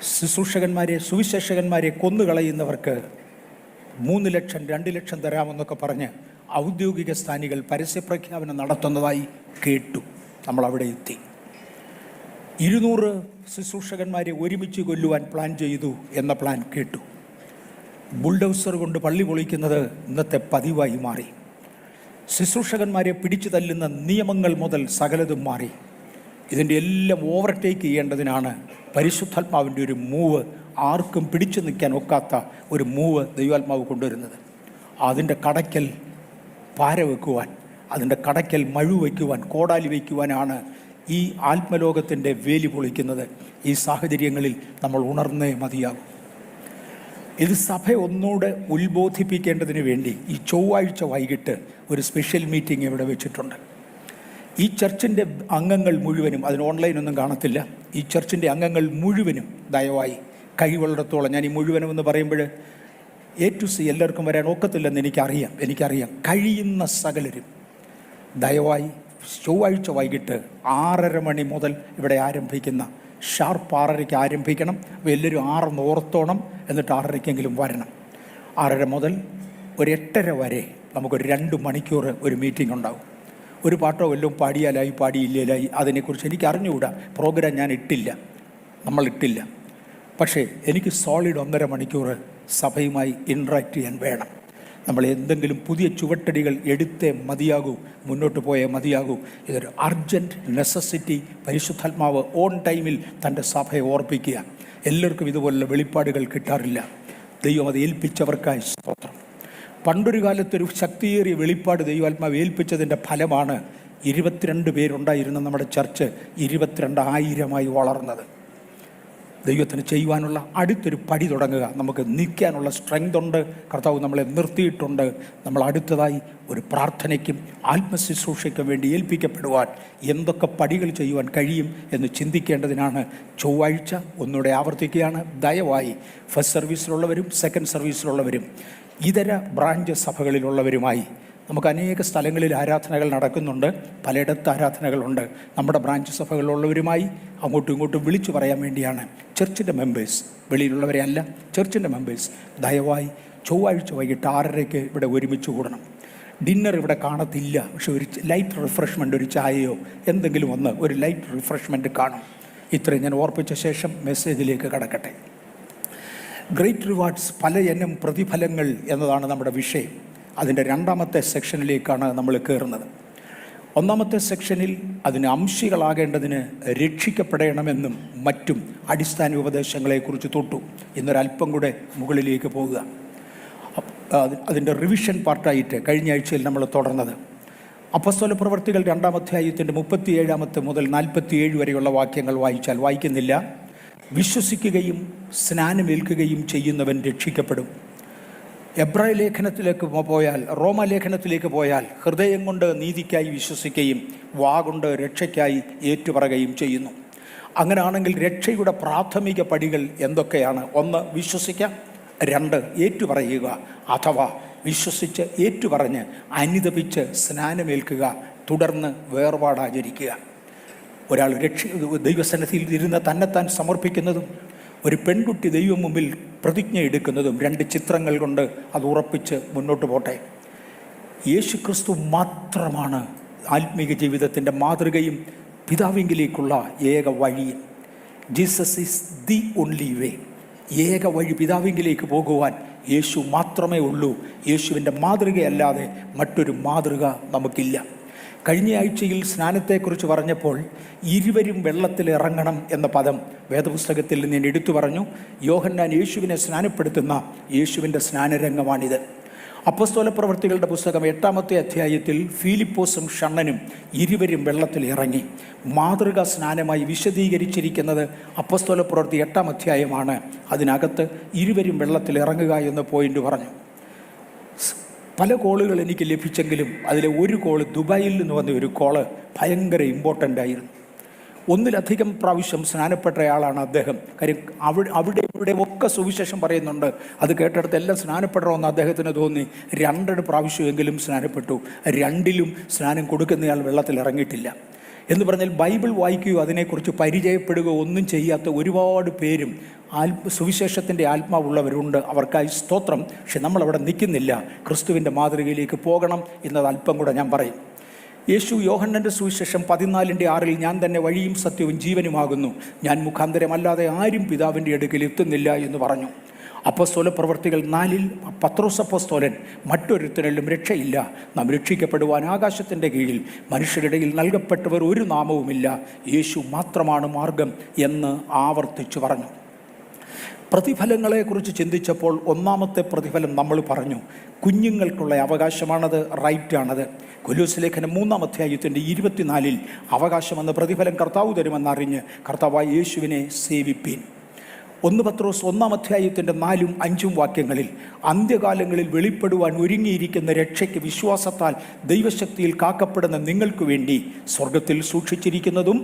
ശുശ്രൂഷകന്മാരെ, സുവിശേഷകന്മാരെ കൊന്നുകളയുന്നവർക്ക് 3 ലക്ഷം 2 ലക്ഷം തരാമെന്നൊക്കെ പറഞ്ഞ് ഔദ്യോഗിക സ്ഥാനികൾ പരസ്യപ്രഖ്യാപനം നടത്തുന്നതായി കേട്ടു. നമ്മളവിടെ എത്തി. 200 ശുശ്രൂഷകന്മാരെ ഒരുമിച്ച് കൊല്ലുവാൻ പ്ലാൻ ചെയ്തു എന്ന പ്ലാൻ കേട്ടു. ബുൾഡോസർ കൊണ്ട് പള്ളി പൊളിക്കുന്നത് ഇന്നത്തെ പതിവായി മാറി. ശുശ്രൂഷകന്മാരെ പിടിച്ചു തല്ലുന്ന നിയമങ്ങൾ മുതൽ സകലതും മാറി. ഇതിൻ്റെ എല്ലാം ഓവർടേക്ക് ചെയ്യേണ്ടതിനാണ് പരിശുദ്ധാത്മാവിൻ്റെ ഒരു മൂവ്, ആർക്കും പിടിച്ചു നിൽക്കാൻ ഒക്കാത്ത ഒരു മൂവ് ദൈവാത്മാവ് കൊണ്ടുവരുന്നത്. അതിൻ്റെ കടയ്ക്കൽ പാര വയ്ക്കുവാൻ, അതിൻ്റെ കടയ്ക്കൽ മഴു വയ്ക്കുവാൻ, കോടാലി വയ്ക്കുവാനാണ് ഈ ആത്മലോകത്തിൻ്റെ വേലി പൊളിക്കുന്നത്. ഈ സാഹചര്യങ്ങളിൽ നമ്മൾ ഉണർന്നേ മതിയാകും. ഇത് സഭ ഒന്നുകൂടെ ഉത്ബോധിപ്പിക്കേണ്ടതിന് വേണ്ടി ഈ ചൊവ്വാഴ്ച വൈകിട്ട് ഒരു സ്പെഷ്യൽ മീറ്റിംഗ് ഇവിടെ വെച്ചിട്ടുണ്ട്. ഈ ചർച്ചിൻ്റെ അംഗങ്ങൾ മുഴുവനും, അതിന് ഓൺലൈനൊന്നും കാണത്തില്ല, ഈ ചർച്ചിൻ്റെ അംഗങ്ങൾ മുഴുവനും ദയവായി കഴിവുള്ളിടത്തോളം, ഞാൻ ഈ മുഴുവനും എന്ന് പറയുമ്പോൾ A to C എല്ലാവർക്കും വരാൻ ഒക്കത്തില്ലെന്ന് എനിക്കറിയാം, കഴിയുന്ന സകലരും ദയവായി ചൊവ്വാഴ്ച വൈകിട്ട് 6:30 മണി മുതൽ ഇവിടെ ആരംഭിക്കുന്ന ഷാർപ്പ് 6:30 ആരംഭിക്കണം. എല്ലാവരും 6 ഓർത്തോണം, എന്നിട്ട് 6:30 വരണം. 6:30 മുതൽ ഒരു 8:30 വരെ നമുക്കൊരു 2 മണിക്കൂർ ഒരു മീറ്റിംഗ് ഉണ്ടാവും. ഒരു പാട്ടോ വല്ലതും പാടിയാലായി പാടിയില്ലായി അതിനെക്കുറിച്ച് എനിക്ക് അറിഞ്ഞുകൂടാ. പ്രോഗ്രാം നമ്മൾ ഇട്ടില്ല. പക്ഷേ എനിക്ക് സോളിഡ് 1.5 മണിക്കൂർ സഭയുമായി ഇൻട്രാക്ട് ചെയ്യാൻ വേണം. നമ്മൾ എന്തെങ്കിലും പുതിയ ചുവട്ടടികൾ എടുത്തേ മതിയാകൂ, മുന്നോട്ട് പോയേ മതിയാകൂ. ഇതൊരു അർജൻറ്റ് നെസസിറ്റി. പരിശുദ്ധാത്മാവ് ഓൺ ടൈമിൽ തൻ്റെ സഭയെ ഓർപ്പിക്കുക. എല്ലാവർക്കും ഇതുപോലുള്ള വെളിപ്പാടുകൾ കിട്ടാറില്ല. ദൈവം അത് ഏൽപ്പിച്ചവർക്കായി സ്തോത്രം. പണ്ടൊരു കാലത്തൊരു ശക്തിയേറിയ വെളിപ്പാട് ദൈവാത്മാവ് ഏൽപ്പിച്ചതിൻ്റെ ഫലമാണ് 22 പേരുണ്ടായിരുന്ന നമ്മുടെ ചർച്ച് 22,000 വളർന്നത്. ദൈവത്തിന് ചെയ്യുവാനുള്ള അടുത്തൊരു പടി തുടങ്ങുക. നമുക്ക് നിൽക്കാനുള്ള സ്ട്രെങ്ത് ഉണ്ട്. കർത്താവ് നമ്മളെ നിർത്തിയിട്ടുണ്ട്. നമ്മൾ അടുത്തതായി ഒരു പ്രാർത്ഥനയ്ക്കും ആത്മശുശ്രൂഷയ്ക്കും വേണ്ടി ഏൽപ്പിക്കപ്പെടുവാൻ എന്തൊക്കെ പടികൾ ചെയ്യുവാൻ കഴിയും എന്ന് ചിന്തിക്കേണ്ടതിനാണ് ചൊവ്വാഴ്ച. ഒന്നുകൂടെ ആവർത്തിക്കുകയാണ്, ദയവായി ഫസ്റ്റ് സർവീസിലുള്ളവരും സെക്കൻഡ് സർവീസിലുള്ളവരും ഇതര ബ്രാഞ്ച് സഭകളിലുള്ളവരുമായി, നമുക്ക് അനേക സ്ഥലങ്ങളിൽ ആരാധനകൾ നടക്കുന്നുണ്ട്, പലയിടത്ത് ആരാധനകളുണ്ട്. നമ്മുടെ ബ്രാഞ്ച് സഭകളിലുള്ളവരുമായി അങ്ങോട്ടും ഇങ്ങോട്ടും വിളിച്ചു പറയാൻ വേണ്ടിയാണ്. ചർച്ചിൻ്റെ മെമ്പേഴ്സ്, വെളിയിലുള്ളവരെ അല്ല, ചർച്ചിൻ്റെ മെമ്പേഴ്സ് ദയവായി ചൊവ്വാഴ്ച വൈകിട്ട് 6:30 ഇവിടെ ഒരുമിച്ച് കൂടണം. ഡിന്നർ ഇവിടെ കാണത്തില്ല, പക്ഷെ ഒരു ലൈറ്റ് റിഫ്രഷ്മെൻ്റ്, ഒരു ചായയോ എന്തെങ്കിലും ഒരു ലൈറ്റ് റിഫ്രഷ്മെൻറ്റ് കാണും. ഇത്രയും ഞാൻ ഓർപ്പിച്ച ശേഷം മെസ്സേജിലേക്ക് കടക്കട്ടെ. ഗ്രേറ്റ് റിവാർഡ്സ്, പല ഇനം പ്രതിഫലങ്ങൾ എന്നതാണ് നമ്മുടെ വിഷയം. അതിൻ്റെ 2ാമത്തെ സെക്ഷനിലേക്കാണ് നമ്മൾ കയറുന്നത്. 1ാമത്തെ സെക്ഷനിൽ അതിന് അംശികളാകേണ്ടതിന് രക്ഷിക്കപ്പെടണമെന്നും മറ്റും അടിസ്ഥാന ഉപദേശങ്ങളെക്കുറിച്ച് തൊട്ടു. ഇന്നൊരല്പം കൂടെ മുകളിലേക്ക് പോകുക. അതിൻ്റെ റിവിഷൻ പാർട്ടായിട്ട് കഴിഞ്ഞ ആഴ്ചയിൽ നമ്മൾ തുടർന്നത് അപ്പോസ്തല പ്രവൃത്തികൾ 2-ാം അധ്യായത്തിൻ്റെ 37 മുതൽ 47 വരെയുള്ള വാക്യങ്ങൾ വായിക്കുന്നില്ല. വിശ്വസിക്കുകയും സ്നാനമേൽക്കുകയും ചെയ്യുന്നവൻ രക്ഷിക്കപ്പെടും. എബ്രായ ലേഖനത്തിലേക്ക് പോയാൽ, റോമാലേഖനത്തിലേക്ക് പോയാൽ, ഹൃദയം കൊണ്ട് നീതിക്കായി വിശ്വസിക്കുകയും വാഗുകൊണ്ട് രക്ഷയ്ക്കായി ഏറ്റുപറയുകയും ചെയ്യുന്നു. അങ്ങനെയാണെങ്കിൽ രക്ഷയുടെ പ്രാഥമിക പടികൾ എന്തൊക്കെയാണ്? 1, വിശ്വസിക്കാം. 2, ഏറ്റുപറയുക, അഥവാ വിശ്വസിച്ച് ഏറ്റുപറഞ്ഞ് അനുദപിച്ച് സ്നാനമേൽക്കുക, തുടർന്ന് വേർപാടാചരിക്കുക. ഒരാൾ ദൈവസന്നിധിയിൽ ഇരുന്ന് തന്നെത്താൻ സമർപ്പിക്കുന്നതും ഒരു പെൺകുട്ടി ദൈവം മുമ്പിൽ പ്രതിജ്ഞ എടുക്കുന്നതും 2 ചിത്രങ്ങൾ കൊണ്ട് അത് ഉറപ്പിച്ച് മുന്നോട്ട് പോട്ടെ. യേശുക്രിസ്തു മാത്രമാണ് ആത്മീക ജീവിതത്തിൻ്റെ മാതൃകയും പിതാവിങ്കിലേക്കുള്ള ഏക വഴിയും. Jesus is the only way. ഏക വഴി പിതാവിങ്കിലേക്ക് പോകുവാൻ യേശു മാത്രമേ ഉള്ളൂ. യേശുവിൻ്റെ മാതൃകയല്ലാതെ മറ്റൊരു മാതൃക നമുക്കില്ല. കഴിഞ്ഞ ആഴ്ചയിൽ സ്നാനത്തെക്കുറിച്ച് പറഞ്ഞപ്പോൾ ഇരുവരും വെള്ളത്തിൽ ഇറങ്ങണം എന്ന പദം വേദപുസ്തകത്തിൽ ഞാൻ എടുത്തു പറഞ്ഞു. യോഹന്നാൻ യേശുവിനെ സ്നാനപ്പെടുത്തുന്ന യേശുവിൻ്റെ സ്നാനരംഗമാണിത്. അപ്പോസ്തല പ്രവൃത്തികളുടെ പുസ്തകം 8-ാമത്തെ അധ്യായത്തിൽ ഫിലിപ്പോസും ഷണ്ണനും ഇരുവരും വെള്ളത്തിൽ ഇറങ്ങി. മാതൃകാ സ്നാനമായി വിശദീകരിച്ചിരിക്കുന്നത് അപ്പോസ്തല പ്രവൃത്തി 8-ാം അധ്യായമാണ്. അതിനകത്ത് ഇരുവരും വെള്ളത്തിൽ ഇറങ്ങുക എന്ന പോയിന്റ് പറഞ്ഞു. പല കോളുകൾ എനിക്ക് ലഭിച്ചെങ്കിലും അതിലെ ഒരു കോള്, ദുബായിൽ നിന്ന് വന്ന ഒരു കോള് ഭയങ്കര ഇമ്പോർട്ടൻ്റ് ആയിരുന്നു. 1-ലധികം പ്രാവശ്യം സ്നാനപ്പെട്ടയാളാണ് അദ്ദേഹം. കാര്യം അവിടെ ഇവിടെ ഒക്കെ സുവിശേഷം പറയുന്നുണ്ട്. അത് കേട്ടെടുത്ത് എല്ലാം സ്നാനപ്പെടണമെന്ന് അദ്ദേഹത്തിന് തോന്നി. 2 പ്രാവശ്യമെങ്കിലും സ്നാനപ്പെട്ടു. 2ലും സ്നാനം കൊടുക്കുന്നയാൾ വെള്ളത്തിൽ ഇറങ്ങിയിട്ടില്ല. എന്ന് പറഞ്ഞാൽ ബൈബിൾ വായിക്കുകയോ അതിനെക്കുറിച്ച് പരിചയപ്പെടുകയോ ഒന്നും ചെയ്യാത്ത ഒരുപാട് പേരും സുവിശേഷത്തിൻ്റെ ആത്മാവുള്ളവരുണ്ട്. അവർക്കായി സ്തോത്രം. പക്ഷെ നമ്മളവിടെ നിൽക്കുന്നില്ല. ക്രിസ്തുവിൻ്റെ മാതൃകയിലേക്ക് പോകണം എന്നത് അല്പം കൂടെ ഞാൻ പറയും. യേശു യോഹന്നൻ്റെ സുവിശേഷം 14:6 ഞാൻ തന്നെ വഴിയും സത്യവും ജീവനുമാകുന്നു, ഞാൻ മുഖാന്തരമല്ലാതെ ആരും പിതാവിൻ്റെ അടുക്കൽ എത്തുന്നില്ല എന്ന് പറഞ്ഞു. അപ്പോസ്തല പ്രവൃത്തികൾ 4 പത്രോസ് അപ്പോസ്തലൻ മറ്റൊരുത്തരിലും രക്ഷയില്ല, നാം രക്ഷിക്കപ്പെടുവാൻ ആകാശത്തിൻ്റെ കീഴിൽ മനുഷ്യരുടെയിൽ നൽകപ്പെട്ടവർ ഒരു നാമവുമില്ല, യേശു മാത്രമാണ് മാർഗം എന്ന് ആവർത്തിച്ചു പറഞ്ഞു. പ്രതിഫലങ്ങളെക്കുറിച്ച് ചിന്തിച്ചപ്പോൾ ഒന്നാമത്തെ പ്രതിഫലം നമ്മൾ പറഞ്ഞു, കുഞ്ഞുങ്ങൾക്കുള്ള അവകാശമാണത്, റൈറ്റാണത്. കൊലോസ്യ ലേഖനം 3-ാം അധ്യായത്തിൻ്റെ 24 അവകാശമെന്ന പ്രതിഫലം കർത്താവ് തരുമെന്നറിഞ്ഞ് കർത്താവായ യേശുവിനെ സേവിപ്പീൻ. 1 പത്രോസ് 1-ാം അധ്യായത്തിൻ്റെ 4ഉം 5ഉം വാക്യങ്ങളിൽ അന്ത്യകാലങ്ങളിൽ വെളിപ്പെടുവാൻ ഒരുങ്ങിയിരിക്കുന്ന രക്ഷയ്ക്ക് വിശ്വാസത്താൽ ദൈവശക്തിയിൽ കാക്കപ്പെടുന്ന നിങ്ങൾക്ക് വേണ്ടി സ്വർഗത്തിൽ സൂക്ഷിച്ചിരിക്കുന്നതും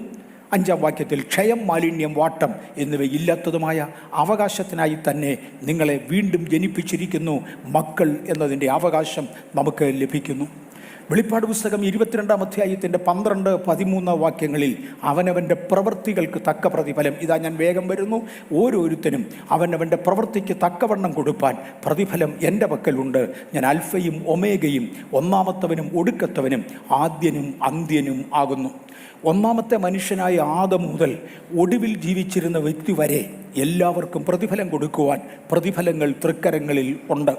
5-ാം വാക്യത്തിൽ ക്ഷയം, മാലിന്യം, വാട്ടം എന്നിവയില്ലാത്തതുമായ അവകാശത്തിനായി തന്നെ നിങ്ങളെ വീണ്ടും ജനിപ്പിച്ചിരിക്കുന്നു, മക്കൾ എന്നതിൻ്റെ അവകാശം നമുക്ക് ലഭിക്കുന്നു. വെളിപ്പാട് പുസ്തകം 22-ാം അധ്യായത്തിൻ്റെ 12-13 വാക്യങ്ങളിൽ അവനവൻ്റെ പ്രവൃത്തികൾക്ക് തക്ക പ്രതിഫലം, ഇതാ ഞാൻ വേഗം വരുന്നു, ഓരോരുത്തരും അവനവൻ്റെ പ്രവൃത്തിക്ക് തക്കവണ്ണം കൊടുപ്പാൻ പ്രതിഫലം എൻ്റെ പക്കലുണ്ട്, ഞാൻ അൽഫയും ഒമേഗയും, ഒന്നാമത്തവനും ഒടുക്കത്തവനും ആദ്യനും അന്ത്യനും ആകുന്നു. ഒന്നാമത്തെ മനുഷ്യനായ ആദം മുതൽ ഒടുവിൽ ജീവിച്ചിരുന്ന വ്യക്തി വരെ എല്ലാവർക്കും പ്രതിഫലം കൊടുക്കുവാൻ പ്രതിഫലങ്ങൾ തൃക്കരങ്ങളിൽ ഉണ്ട്.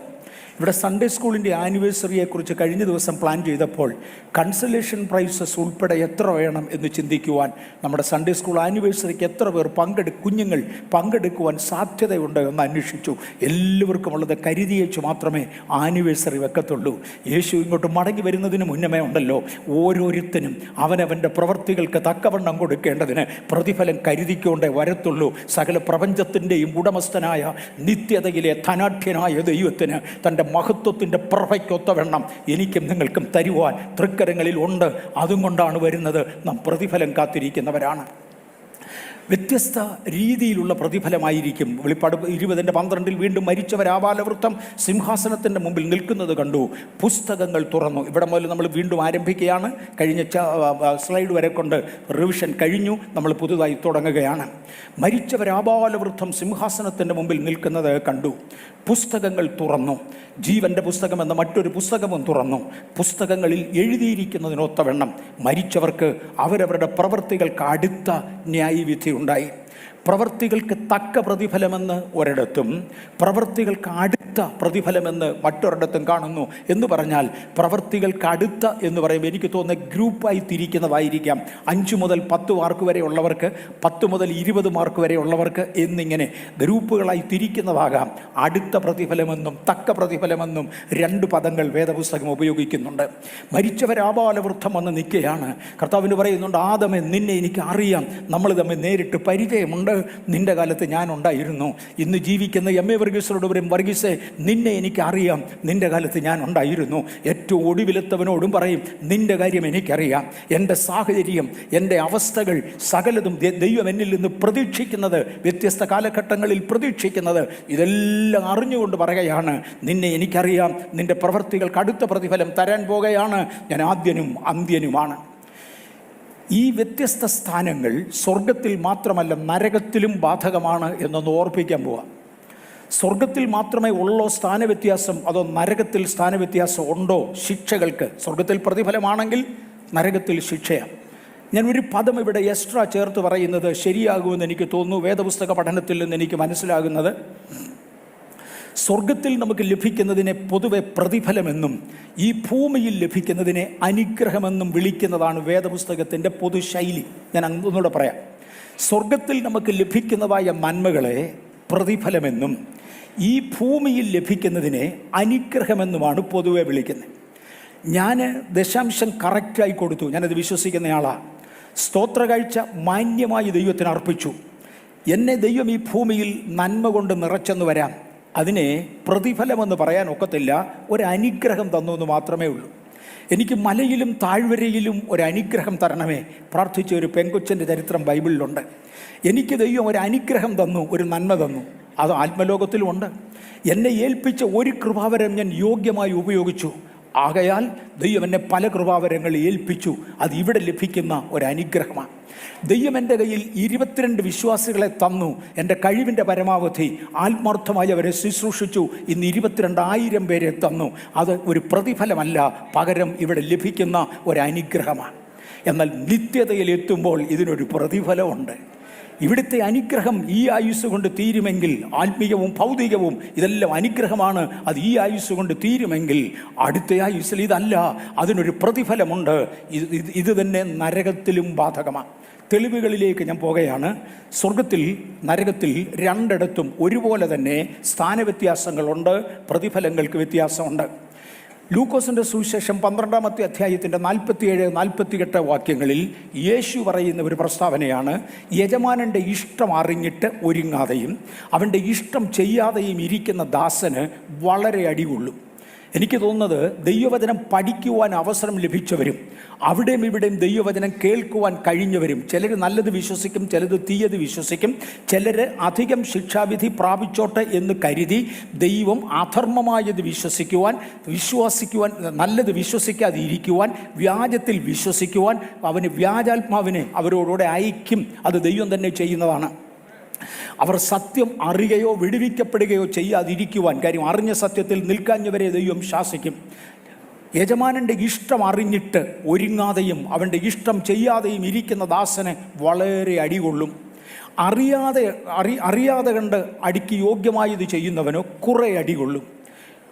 ഇവിടെ സൺഡേ സ്കൂളിൻ്റെ ആനിവേഴ്സറിയെക്കുറിച്ച് കഴിഞ്ഞ ദിവസം പ്ലാൻ ചെയ്തപ്പോൾ കൺസലേഷൻ പ്രൈസസ് ഉൾപ്പെടെ എത്ര വേണം എന്ന് ചിന്തിക്കുവാൻ, നമ്മുടെ സൺഡേ സ്കൂൾ ആനിവേഴ്സറിക്ക് എത്ര പേർ കുഞ്ഞുങ്ങൾ പങ്കെടുക്കുവാൻ സാധ്യതയുണ്ട് എന്ന് അന്വേഷിച്ചു. എല്ലാവർക്കും ഉള്ളത് കരുതിയേച്ചു മാത്രമേ ആനിവേഴ്സറി വെക്കത്തുള്ളൂ. യേശു ഇങ്ങോട്ട് മടങ്ങി വരുന്നതിന് മുന്നമേ ഉണ്ടല്ലോ, ഓരോരുത്തരും അവനവൻ്റെ പ്രവൃത്തികൾക്ക് തക്കവണ്ണം കൊടുക്കേണ്ടതിന് പ്രതിഫലം കരുതിക്കൊണ്ടേ വരത്തുള്ളൂ. സകല പ്രപഞ്ചത്തിൻ്റെയും ഉടമസ്ഥനായ നിത്യതയിലെ ധനാഢ്യനായ ദൈവത്തിന് തൻ്റെ മഹത്വത്തിൻ്റെ പ്രഭയ്ക്കൊത്തവണ്ണം എനിക്കും നിങ്ങൾക്കും തരുവാൻ തൃക്കരങ്ങളിൽ ഉണ്ട്. അതും കൊണ്ടാണ് വരുന്നത്. നാം പ്രതിഫലം കാത്തിരിക്കുന്നവരാണ്. വ്യത്യസ്ത രീതിയിലുള്ള പ്രതിഫലമായിരിക്കും. വെളിപ്പാട് 20:12 വീണ്ടും മരിച്ചവരാപാലവൃത്തം സിംഹാസനത്തിൻ്റെ മുമ്പിൽ നിൽക്കുന്നത് കണ്ടു, പുസ്തകങ്ങൾ തുറന്നു. ഇവിടെ മുതൽ നമ്മൾ വീണ്ടും ആരംഭിക്കുകയാണ്. കഴിഞ്ഞ സ്ലൈഡ് വരെ കൊണ്ട് റിവിഷൻ കഴിഞ്ഞു, നമ്മൾ പുതുതായി തുടങ്ങുകയാണ്. മരിച്ചവരാപാലവൃത്തം സിംഹാസനത്തിൻ്റെ മുമ്പിൽ നിൽക്കുന്നത് കണ്ടു, പുസ്തകങ്ങൾ തുറന്നു. ജീവൻ്റെ പുസ്തകം എന്ന മറ്റൊരു പുസ്തകവും തുറന്നു. പുസ്തകങ്ങളിൽ എഴുതിയിരിക്കുന്നതിനൊത്തവണ്ണം മരിച്ചവർക്ക് അവരവരുടെ പ്രവൃത്തികൾക്ക് അടുത്ത ന്യായവിധി ഉണ്ടായി. പ്രവൃത്തികൾക്ക് തക്ക പ്രതിഫലമെന്ന് ഒരിടത്തും പ്രവൃത്തികൾക്ക് അടുത്ത പ്രതിഫലമെന്ന് മറ്റൊരിടത്തും കാണുന്നു. എന്ന് പറഞ്ഞാൽ പ്രവൃത്തികൾക്ക് അടുത്ത എന്ന് പറയുമ്പോൾ എനിക്ക് തോന്നുന്നത് ഗ്രൂപ്പായി തിരിക്കുന്നതായിരിക്കാം. 5 മുതൽ 10 മാർക്ക് വരെ ഉള്ളവർക്ക്, 10 മുതൽ 20 മാർക്ക് വരെ ഉള്ളവർക്ക് എന്നിങ്ങനെ ഗ്രൂപ്പുകളായി തിരിക്കുന്നതാകാം. അടുത്ത പ്രതിഫലമെന്നും തക്ക പ്രതിഫലമെന്നും 2 പദങ്ങൾ വേദപുസ്തകം ഉപയോഗിക്കുന്നുണ്ട്. മരിച്ചവരാപാലവൃദ്ധം വന്ന് നിൽക്കുകയാണ്. കർത്താവിന് പറയുന്നുണ്ട്, ആദമേ നിന്നെ എനിക്ക് അറിയാം, നമ്മൾ തമ്മിൽ നേരിട്ട് പരിചയമുണ്ട്, നിന്റെ കാലത്ത് ഞാൻ ഉണ്ടായിരുന്നു. ഇന്ന് ജീവിക്കുന്ന എം എ വർഗീസിനോട് പറയും, വർഗീസേ നിന്നെ എനിക്ക് അറിയാം, നിന്റെ കാലത്ത് ഞാൻ ഉണ്ടായിരുന്നു. ഏറ്റവും ഒടുവിലെത്തവനോടും പറയും, നിന്റെ കാര്യം എനിക്കറിയാം, എൻ്റെ സാഹചര്യം, എൻ്റെ അവസ്ഥകൾ സകലതും ദൈവം എന്നിൽ നിന്ന് പ്രതീക്ഷിക്കുന്നത്, വ്യത്യസ്ത കാലഘട്ടങ്ങളിൽ പ്രതീക്ഷിക്കുന്നത്, ഇതെല്ലാം അറിഞ്ഞുകൊണ്ട് പറയുകയാണ്, നിന്നെ എനിക്കറിയാം, നിന്റെ പ്രവൃത്തികൾക്ക് അടുത്ത പ്രതിഫലം തരാൻ പോകുകയാണ്, ഞാൻ ആദ്യനും അന്ത്യനുമാണ്. ഈ വ്യത്യസ്ത സ്ഥാനങ്ങൾ സ്വർഗത്തിൽ മാത്രമല്ല നരകത്തിലും ബാധകമാണ് എന്നൊന്ന് ഓർപ്പിക്കാൻ പോവാം. സ്വർഗത്തിൽ മാത്രമേ ഉള്ളോ സ്ഥാനവ്യത്യാസം, അതോ നരകത്തിൽ സ്ഥാനവ്യത്യാസം ഉണ്ടോ? ശിക്ഷകൾക്ക് സ്വർഗത്തിൽ പ്രതിഫലമാണെങ്കിൽ നരകത്തിൽ ശിക്ഷയാണ്. ഞാനൊരു പദം ഇവിടെ എക്സ്ട്രാ ചേർത്ത് പറയുന്നത് ശരിയാകുമെന്ന് എനിക്ക് തോന്നുന്നു. വേദപുസ്തക പഠനത്തിൽ നിന്ന് എനിക്ക് മനസ്സിലാകുന്നത്, സ്വർഗത്തിൽ നമുക്ക് ലഭിക്കുന്നതിനെ പൊതുവെ പ്രതിഫലമെന്നും ഈ ഭൂമിയിൽ ലഭിക്കുന്നതിനെ അനുഗ്രഹമെന്നും വിളിക്കുന്നതാണ് വേദപുസ്തകത്തിൻ്റെ പൊതുശൈലി. ഞാൻ ഒന്നുകൂടെ പറയാം. സ്വർഗത്തിൽ നമുക്ക് ലഭിക്കുന്നതായ നന്മകളെ പ്രതിഫലമെന്നും ഈ ഭൂമിയിൽ ലഭിക്കുന്നതിനെ അനുഗ്രഹമെന്നുമാണ് പൊതുവെ വിളിക്കുന്നത്. ഞാൻ ദശാംശം കറക്റ്റായി കൊടുത്തു, ഞാനത് വിശ്വസിക്കുന്നയാളാണ്. സ്തോത്രകാഴ്ച മാന്യമായി ദൈവത്തിന് അർപ്പിച്ചു. എന്നെ ദൈവം ഈ ഭൂമിയിൽ നന്മ കൊണ്ട് നിറച്ചെന്ന് വരാം, അതിനെ പ്രതിഫലമെന്ന് പറയാൻ ഒക്കത്തില്ല, ഒരനുഗ്രഹം തന്നു എന്ന് മാത്രമേ ഉള്ളൂ. എനിക്ക് മലയിലും താഴ്വരയിലും ഒരനുഗ്രഹം തരണമേ പ്രാർത്ഥിച്ച ഒരു പെങ്കൊച്ചൻ്റെ ചരിത്രം ബൈബിളിലുണ്ട്. എനിക്ക് ദൈവം ഒരു അനുഗ്രഹം തന്നു, ഒരു നന്മ തന്നു, അത് ആത്മലോകത്തിലുമുണ്ട്. എന്നെ ഏൽപ്പിച്ച ഒരു കൃപാവരം ഞാൻ യോഗ്യമായി ഉപയോഗിച്ചു, ആകയാൽ ദൈവം എന്നെ പല കൃപാവരങ്ങൾ ഏൽപ്പിച്ചു. അത് ഇവിടെ ലഭിക്കുന്ന ഒരനുഗ്രഹമാണ്. ദൈവം എൻ്റെ കയ്യിൽ 22 വിശ്വാസികളെ തന്നു. എൻ്റെ കഴിവിൻ്റെ പരമാവധി ആത്മാർത്ഥമായി അവരെ ശുശ്രൂഷിച്ചു. ഇന്ന് 22,000 പേരെ തന്നു. അത് ഒരു പ്രതിഫലമല്ല, പകരം ഇവിടെ ലഭിക്കുന്ന ഒരനുഗ്രഹമാണ്. എന്നാൽ നിത്യതയിൽ എത്തുമ്പോൾ ഇതിനൊരു പ്രതിഫലമുണ്ട്. ഇവിടുത്തെ അനുഗ്രഹം ഈ ആയുസ് കൊണ്ട് തീരുമെങ്കിൽ, ആത്മീയവും ഭൗതികവും ഇതെല്ലാം അനുഗ്രഹമാണ്, അത് ഈ ആയുസ് കൊണ്ട് തീരുമെങ്കിൽ അടുത്ത ആയുസ്സിൽ ഇതല്ല, അതിനൊരു പ്രതിഫലമുണ്ട്. ഇത് തന്നെ നരകത്തിലും ബാധകമാണ്. തെളിവുകളിലേക്ക് ഞാൻ പോകുകയാണ്. സ്വർഗത്തിൽ നരകത്തിൽ രണ്ടിടത്തും ഒരുപോലെ തന്നെ സ്ഥാനവ്യത്യാസങ്ങളുണ്ട്, പ്രതിഫലങ്ങൾക്ക് വ്യത്യാസമുണ്ട്. ലൂക്കോസിൻ്റെ സുവിശേഷം 12-ാമത്തെ അധ്യായത്തിൻ്റെ 47-48 വാക്യങ്ങളിൽ യേശു പറയുന്ന ഒരു പ്രസ്താവനയാണ്: യജമാനൻ്റെ ഇഷ്ടം അറിഞ്ഞിട്ട് ഒരുങ്ങാതെയും അവൻ്റെ ഇഷ്ടം ചെയ്യാതെയും ഇരിക്കുന്ന ദാസന് വളരെ അടികൊള്ളും. എനിക്ക് തോന്നുന്നത് ദൈവവചനം പഠിക്കുവാൻ അവസരം ലഭിച്ചവരും അവിടെയും ഇവിടെയും ദൈവവചനം കേൾക്കുവാൻ കഴിഞ്ഞവരും, ചിലർ നല്ലത് വിശ്വസിക്കും, ചിലത് തീയത് വിശ്വസിക്കും, ചിലർ അധികം ശിക്ഷാവിധി പ്രാപിച്ചോട്ടെ എന്ന് കരുതി ദൈവം അധർമ്മമായത് വിശ്വസിക്കുവാൻ, നല്ലത് വിശ്വസിക്കാതെ ഇരിക്കുവാൻ, വ്യാജത്തിൽ വിശ്വസിക്കുവാൻ അവന് വ്യാജാത്മാവിനെ അവരോടുകൂടെ അയക്കും. അത് ദൈവം തന്നെ ചെയ്യുന്നതാണ്. അവർ സത്യം അറിയുകയോ വിടുവിക്കപ്പെടുകയോ ചെയ്യാതിരിക്കുവാൻ, കാര്യം അറിഞ്ഞ സത്യത്തിൽ നിൽക്കാഞ്ഞവരെ ദൈവം ശാസിക്കും. യജമാനൻ്റെ ഇഷ്ടം അറിഞ്ഞിട്ട് ഒരുങ്ങാതെയും അവൻ്റെ ഇഷ്ടം ചെയ്യാതെയും ഇരിക്കുന്ന ദാസന് വളരെ അടികൊള്ളും. അറിയാതെ കണ്ട് അടിക്ക് യോഗ്യമായത് ചെയ്യുന്നവനോ കുറേ അടികൊള്ളും.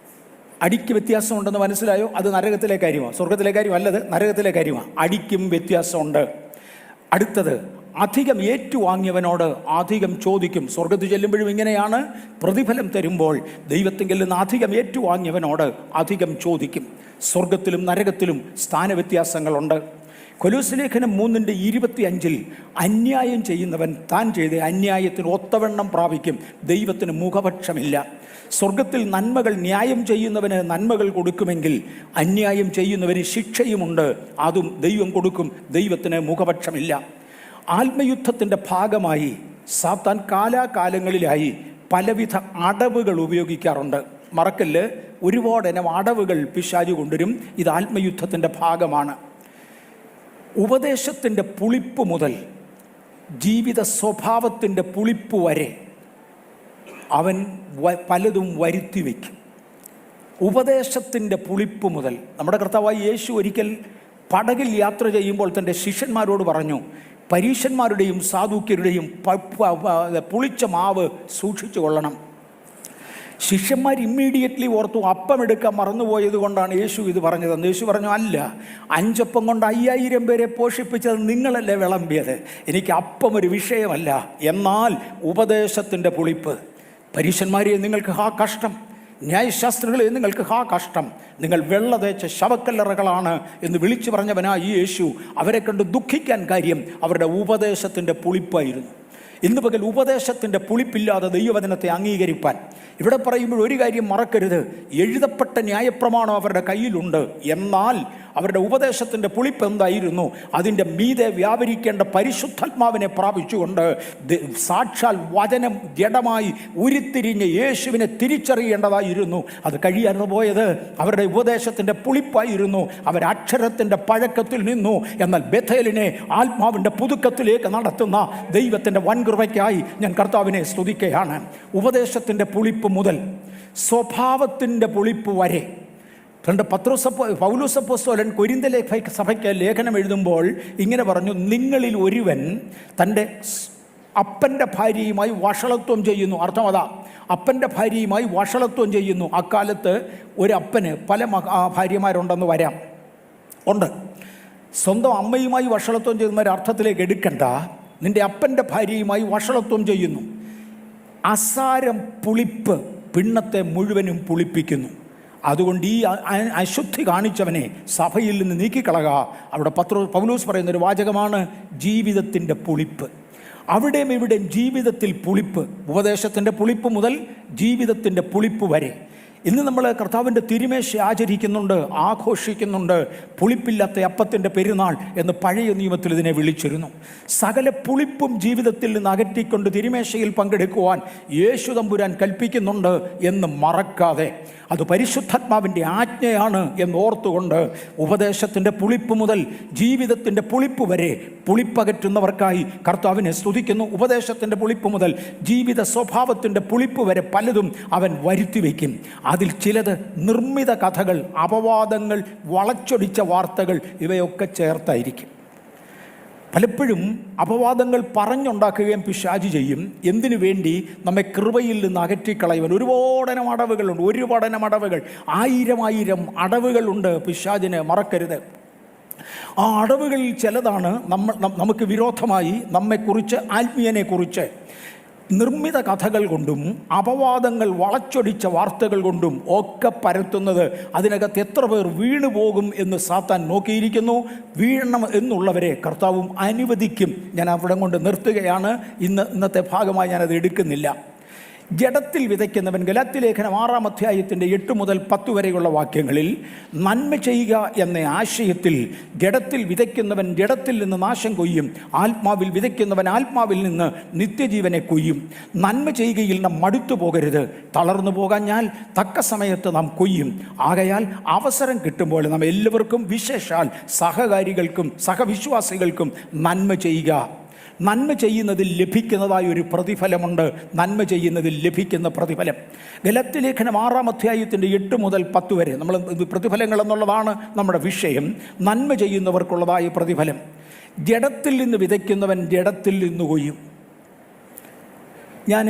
അടിക്ക് വ്യത്യാസമുണ്ടെന്ന് മനസ്സിലായോ? അത് നരകത്തിലെ കാര്യമാണ്, സ്വർഗത്തിലെ കാര്യമല്ലത്, നരകത്തിലെ കാര്യമാണ്. അടിക്കും വ്യത്യാസമുണ്ട്. അടുത്തത്, അധികം ഏറ്റുവാങ്ങിയവനോട് അധികം ചോദിക്കും. സ്വർഗത്തിൽ ചെല്ലുമ്പോഴും ഇങ്ങനെയാണ്. പ്രതിഫലം തരുമ്പോൾ ദൈവത്തിങ്കിൽ നിന്ന് അധികം ഏറ്റുവാങ്ങിയവനോട് അധികം ചോദിക്കും. സ്വർഗത്തിലും നരകത്തിലും സ്ഥാനവ്യത്യാസങ്ങളുണ്ട്. കൊലോസ്യ ലേഖനം 3:25 അന്യായം ചെയ്യുന്നവൻ താൻ ചെയ്ത അന്യായത്തിന് ഒത്തവണ്ണം പ്രാപിക്കും, ദൈവത്തിന് മുഖപക്ഷമില്ല. സ്വർഗത്തിൽ നന്മകൾ ന്യായം ചെയ്യുന്നവന് നന്മകൾ കൊടുക്കുമെങ്കിൽ അന്യായം ചെയ്യുന്നവന് ശിക്ഷയുമുണ്ട്, അതും ദൈവം കൊടുക്കും, ദൈവത്തിന് മുഖപക്ഷമില്ല. ആത്മയുദ്ധത്തിൻ്റെ ഭാഗമായി സാത്താൻ കാലാകാലങ്ങളിലായി പലവിധ അടവുകൾ ഉപയോഗിക്കാറുണ്ട്. മറക്കല്ല്, ഒരുപാടിനം അടവുകൾ പിശാച് കൊണ്ടുവരും. ഇത് ആത്മയുദ്ധത്തിൻ്റെ ഭാഗമാണ്. ഉപദേശത്തിൻ്റെ പുളിപ്പ് മുതൽ ജീവിത സ്വഭാവത്തിൻ്റെ പുളിപ്പ് വരെ അവൻ പലതും വരുത്തി വയ്ക്കും. ഉപദേശത്തിൻ്റെ പുളിപ്പ് മുതൽ, നമ്മുടെ കർത്താവായ യേശു ഒരിക്കൽ പടകിൽ യാത്ര ചെയ്യുമ്പോൾ തൻ്റെ ശിഷ്യന്മാരോട് പറഞ്ഞു, പരീശന്മാരുടെയും സാധുക്യരുടെയും പുളിച്ച മാവ് സൂക്ഷിച്ചു കൊള്ളണം. ശിഷ്യന്മാർ ഇമ്മീഡിയറ്റ്ലി ഓർത്തു അപ്പം എടുക്കാൻ മറന്നുപോയത് കൊണ്ടാണ് യേശു ഇത് പറഞ്ഞതെന്ന്. യേശു പറഞ്ഞു, അല്ല, 5 അപ്പം കൊണ്ട് 5000 പേരെ പോഷിപ്പിച്ചത് നിങ്ങളല്ലേ വിളമ്പിയത്, എനിക്ക് അപ്പം ഒരു വിഷയമല്ല. എന്നാൽ ഉപദേശത്തിൻ്റെ പുളിപ്പ്, പരീശന്മാരെ നിങ്ങൾക്ക് കഷ്ടം, ന്യായശാസ്ത്രികളെ നിങ്ങൾക്ക് കഷ്ടം, നിങ്ങൾ വെള്ള തേച്ച ശവക്കല്ലറകളാണ് എന്ന് വിളിച്ചു പറഞ്ഞവനാ ഈ യേശു. അവരെ കണ്ട് ദുഃഖിക്കാൻ കാര്യം അവരുടെ ഉപദേശത്തിൻ്റെ പുളിപ്പായിരുന്നു. ഇന്ന് പകൽ ഉപദേശത്തിൻ്റെ പുളിപ്പില്ലാതെ ദൈവവചനത്തെ അംഗീകരിപ്പാൻ ഇവിടെ പറയുമ്പോൾ ഒരു കാര്യം മറക്കരുത്, എഴുതപ്പെട്ട ന്യായപ്രമാണം അവരുടെ കയ്യിലുണ്ട്. എന്നാൽ അവരുടെ ഉപദേശത്തിൻ്റെ പുളിപ്പ് എന്തായിരുന്നു? അതിൻ്റെ മീതെ വ്യാപരിക്കേണ്ട പരിശുദ്ധാത്മാവിനെ പ്രാപിച്ചുകൊണ്ട് സാക്ഷാൽ വചനം ജഡമായി ഉരുത്തിരിഞ്ഞ് യേശുവിനെ തിരിച്ചറിയേണ്ടതായിരുന്നു. അത് കഴിയാതെ പോയത് അവരുടെ ഉപദേശത്തിൻ്റെ പുളിപ്പായിരുന്നു. അവരക്ഷരത്തിൻ്റെ പഴക്കത്തിൽ നിന്നു. എന്നാൽ ബേഥേലിനെ ആത്മാവിൻ്റെ പുതുക്കത്തിലേക്ക് നടത്തുന്ന ദൈവത്തിൻ്റെ വൻകൃപയ്ക്കായി ഞാൻ കർത്താവിനെ സ്തുതിക്കുകയാണ്. ഉപദേശത്തിൻ്റെ പുളിപ്പ് മുതൽ സ്വഭാവത്തിൻ്റെ പുളിപ്പ് വരെ. പൗലോസ് അപ്പോസ്തലൻ കൊരിന്ത്യയിലെ സഭയ്ക്ക് ലേഖനം എഴുതുമ്പോൾ ഇങ്ങനെ പറഞ്ഞു, നിങ്ങളിൽ ഒരുവൻ തൻ്റെ അപ്പൻ്റെ ഭാര്യയുമായി വഷളത്വം ചെയ്യുന്നു. അർത്ഥം അതാ, അപ്പൻ്റെ ഭാര്യയുമായി വഷളത്വം ചെയ്യുന്നു. അക്കാലത്ത് ഒരപ്പന് പല ഭാര്യമാരുണ്ടെന്ന് വരാം, ഉണ്ട്. സ്വന്തം അമ്മയുമായി വഷളത്വം ചെയ്യുന്ന ഒരർത്ഥത്തിലേക്ക് എടുക്കണ്ട. നിൻ്റെ അപ്പൻ്റെ ഭാര്യയുമായി വഷളത്വം ചെയ്യുന്നു. അസാരം പുളിപ്പ് പിണ്ണത്തെ മുഴുവനും പുളിപ്പിക്കുന്നു. അതുകൊണ്ട് ഈ അശുദ്ധി കാണിച്ചവനെ സഭയിൽ നിന്ന് നീക്കിക്കളക. അവിടെ പൗലോസ് പറയുന്നൊരു വാചകമാണ് ജീവിതത്തിൻ്റെ പുളിപ്പ്. അവിടെയും ഇവിടെയും ജീവിതത്തിൽ പുളിപ്പ്, ഉപദേശത്തിൻ്റെ പുളിപ്പ് മുതൽ ജീവിതത്തിൻ്റെ പുളിപ്പ് വരെ. ഇന്ന് നമ്മൾ കർത്താവിൻ്റെ തിരുമേശ ആചരിക്കുന്നുണ്ട്, ആഘോഷിക്കുന്നുണ്ട്. പുളിപ്പില്ലാത്ത അപ്പത്തിൻ്റെ പെരുന്നാൾ എന്ന് പഴയ നിയമത്തിൽ ഇതിനെ വിളിച്ചിരുന്നു. സകല പുളിപ്പും ജീവിതത്തിൽ നിന്ന് അകറ്റിക്കൊണ്ട് തിരുമേശയിൽ പങ്കെടുക്കുവാൻ യേശു തമ്പുരാൻ കൽപ്പിക്കുന്നുണ്ട് എന്ന് മറക്കാതെ, അത് പരിശുദ്ധാത്മാവിൻ്റെ ആജ്ഞയാണ് എന്നോർത്തുകൊണ്ട് ഉപദേശത്തിൻ്റെ പുളിപ്പ് മുതൽ ജീവിതത്തിൻ്റെ പുളിപ്പ് വരെ പുളിപ്പകറ്റുന്നവർക്കായി കർത്താവിനെ സ്തുതിക്കുന്നു. ഉപദേശത്തിൻ്റെ പുളിപ്പ് മുതൽ ജീവിത സ്വഭാവത്തിൻ്റെ പുളിപ്പ് വരെ പലതും അവൻ വരുത്തി വയ്ക്കും. അതിൽ ചിലത് നിർമ്മിത കഥകൾ, അപവാദങ്ങൾ, വളച്ചൊടിച്ച വാർത്തകൾ ഇവയൊക്കെ ചേർത്തായിരിക്കും. പലപ്പോഴും അപവാദങ്ങൾ പറഞ്ഞുണ്ടാക്കുകയും പിശാച് ചെയ്യും. എന്തിനു വേണ്ടി? നമ്മെ കൃപയിൽ നിന്ന് അകറ്റിക്കളയുവാൻ. ഒരുപാടനം അടവുകളുണ്ട്, ഒരുപാടനം അടവുകൾ, ആയിരം അടവുകളുണ്ട് പിശാചിന്, മറക്കരുത്. ആ അടവുകളിൽ ചിലതാണ് നമുക്ക് വിരോധമായി നമ്മെക്കുറിച്ച്, ആത്മീയനെക്കുറിച്ച് നിർമ്മിത കഥകൾ കൊണ്ടും അപവാദങ്ങൾ, വളച്ചൊടിച്ച വാർത്തകൾ കൊണ്ടും ഒക്കെ പരത്തുന്നത്. അതിനകത്ത് എത്ര പേർ വീണുപോകും എന്ന് സാത്താൻ നോക്കിയിരിക്കുന്നു. വീഴണം എന്നുള്ളവരെ കർത്താവും അനുവദിക്കും. ഞാൻ അവിടെ കൊണ്ട് നിർത്തുകയാണ്. ഇന്നത്തെ ഭാഗമായി ഞാനത് എടുക്കുന്നില്ല. ജഡത്തിൽ വിതയ്ക്കുന്നവൻ, ഗലാത്യലേഖനം 6-ാം അധ്യായത്തിൻ്റെ 8 മുതൽ 10 വരെയുള്ള വാക്യങ്ങളിൽ നന്മ ചെയ്യുക എന്ന ആശയത്തിൽ ജഡത്തിൽ വിതയ്ക്കുന്നവൻ ജഡത്തിൽ നിന്ന് നാശം കൊയ്യും, ആത്മാവിൽ വിതയ്ക്കുന്നവൻ ആത്മാവിൽ നിന്ന് നിത്യജീവനെ കൊയ്യും. നന്മ ചെയ്യുകയിൽ നാം മടുത്തു പോകരുത്, തളർന്നു പോകാഞ്ഞാൽ തക്ക സമയത്ത് നാം കൊയ്യും. ആകയാൽ അവസരം കിട്ടുമ്പോൾ നാം എല്ലാവർക്കും, വിശേഷാൽ സഹകാരികൾക്കും സഹവിശ്വാസികൾക്കും നന്മ ചെയ്യുക. നന്മ ചെയ്യുന്നതിൽ ലഭിക്കുന്നതായ ഒരു പ്രതിഫലമുണ്ട്. നന്മ ചെയ്യുന്നതിൽ ലഭിക്കുന്ന പ്രതിഫലം ഗലാത്യലേഖനം 6-ാം അധ്യായത്തിൻ്റെ 8 മുതൽ 10 വരെ നമ്മൾ പ്രതിഫലങ്ങൾ എന്നുള്ളതാണ് നമ്മുടെ വിഷയം. നന്മ ചെയ്യുന്നവർക്കുള്ളതായ പ്രതിഫലം. ജഡത്തിൽ നിന്ന് വിതയ്ക്കുന്നവൻ ജഡത്തിൽ നിന്ന് കൊയ്യും. ഞാൻ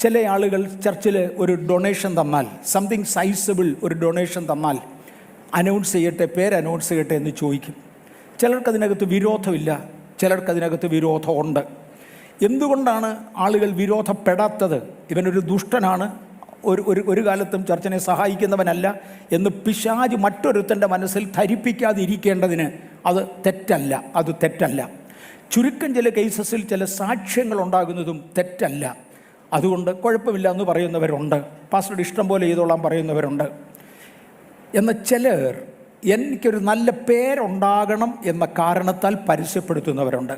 ചില ആളുകൾ ചർച്ചിൽ ഒരു ഡൊണേഷൻ തന്നാൽ, സംതിങ് സൈസബിൾ ഒരു ഡൊണേഷൻ തന്നാൽ അനൗൺസ് ചെയ്യട്ടെ, പേര് അനൗൺസ് ചെയ്യട്ടെ എന്ന് ചോദിക്കും. ചിലർക്കതിനകത്ത് വിരോധമില്ല, ചിലർക്കതിനകത്ത് വിരോധമുണ്ട്. എന്തുകൊണ്ടാണ് ആളുകൾ വിരോധപ്പെടാത്തത്? ഇവനൊരു ദുഷ്ടനാണ്, ഒരു കാലത്തും ചർച്ചിനെ സഹായിക്കുന്നവനല്ല എന്ന് പിശാച് മറ്റൊരുത്തൻ്റെ മനസ്സിൽ ധരിപ്പിക്കാതിരിക്കേണ്ടതിന് അത് തെറ്റല്ല. ചുരുക്കം ചില കേസസിൽ ചില സാക്ഷ്യങ്ങൾ ഉണ്ടാകുന്നതും തെറ്റല്ല. അതുകൊണ്ട് കുഴപ്പമില്ല എന്ന് പറയുന്നവരുണ്ട്. പാസ്റ്ററുടെ ഇഷ്ടം പോലെ ചെയ്തോളാൻ പറയുന്നവരുണ്ട്. എന്നാൽ ചിലർ എനിക്കൊരു നല്ല പേരുണ്ടാകണം എന്ന കാരണത്താൽ പരസ്യപ്പെടുത്തുന്നവരുണ്ട്.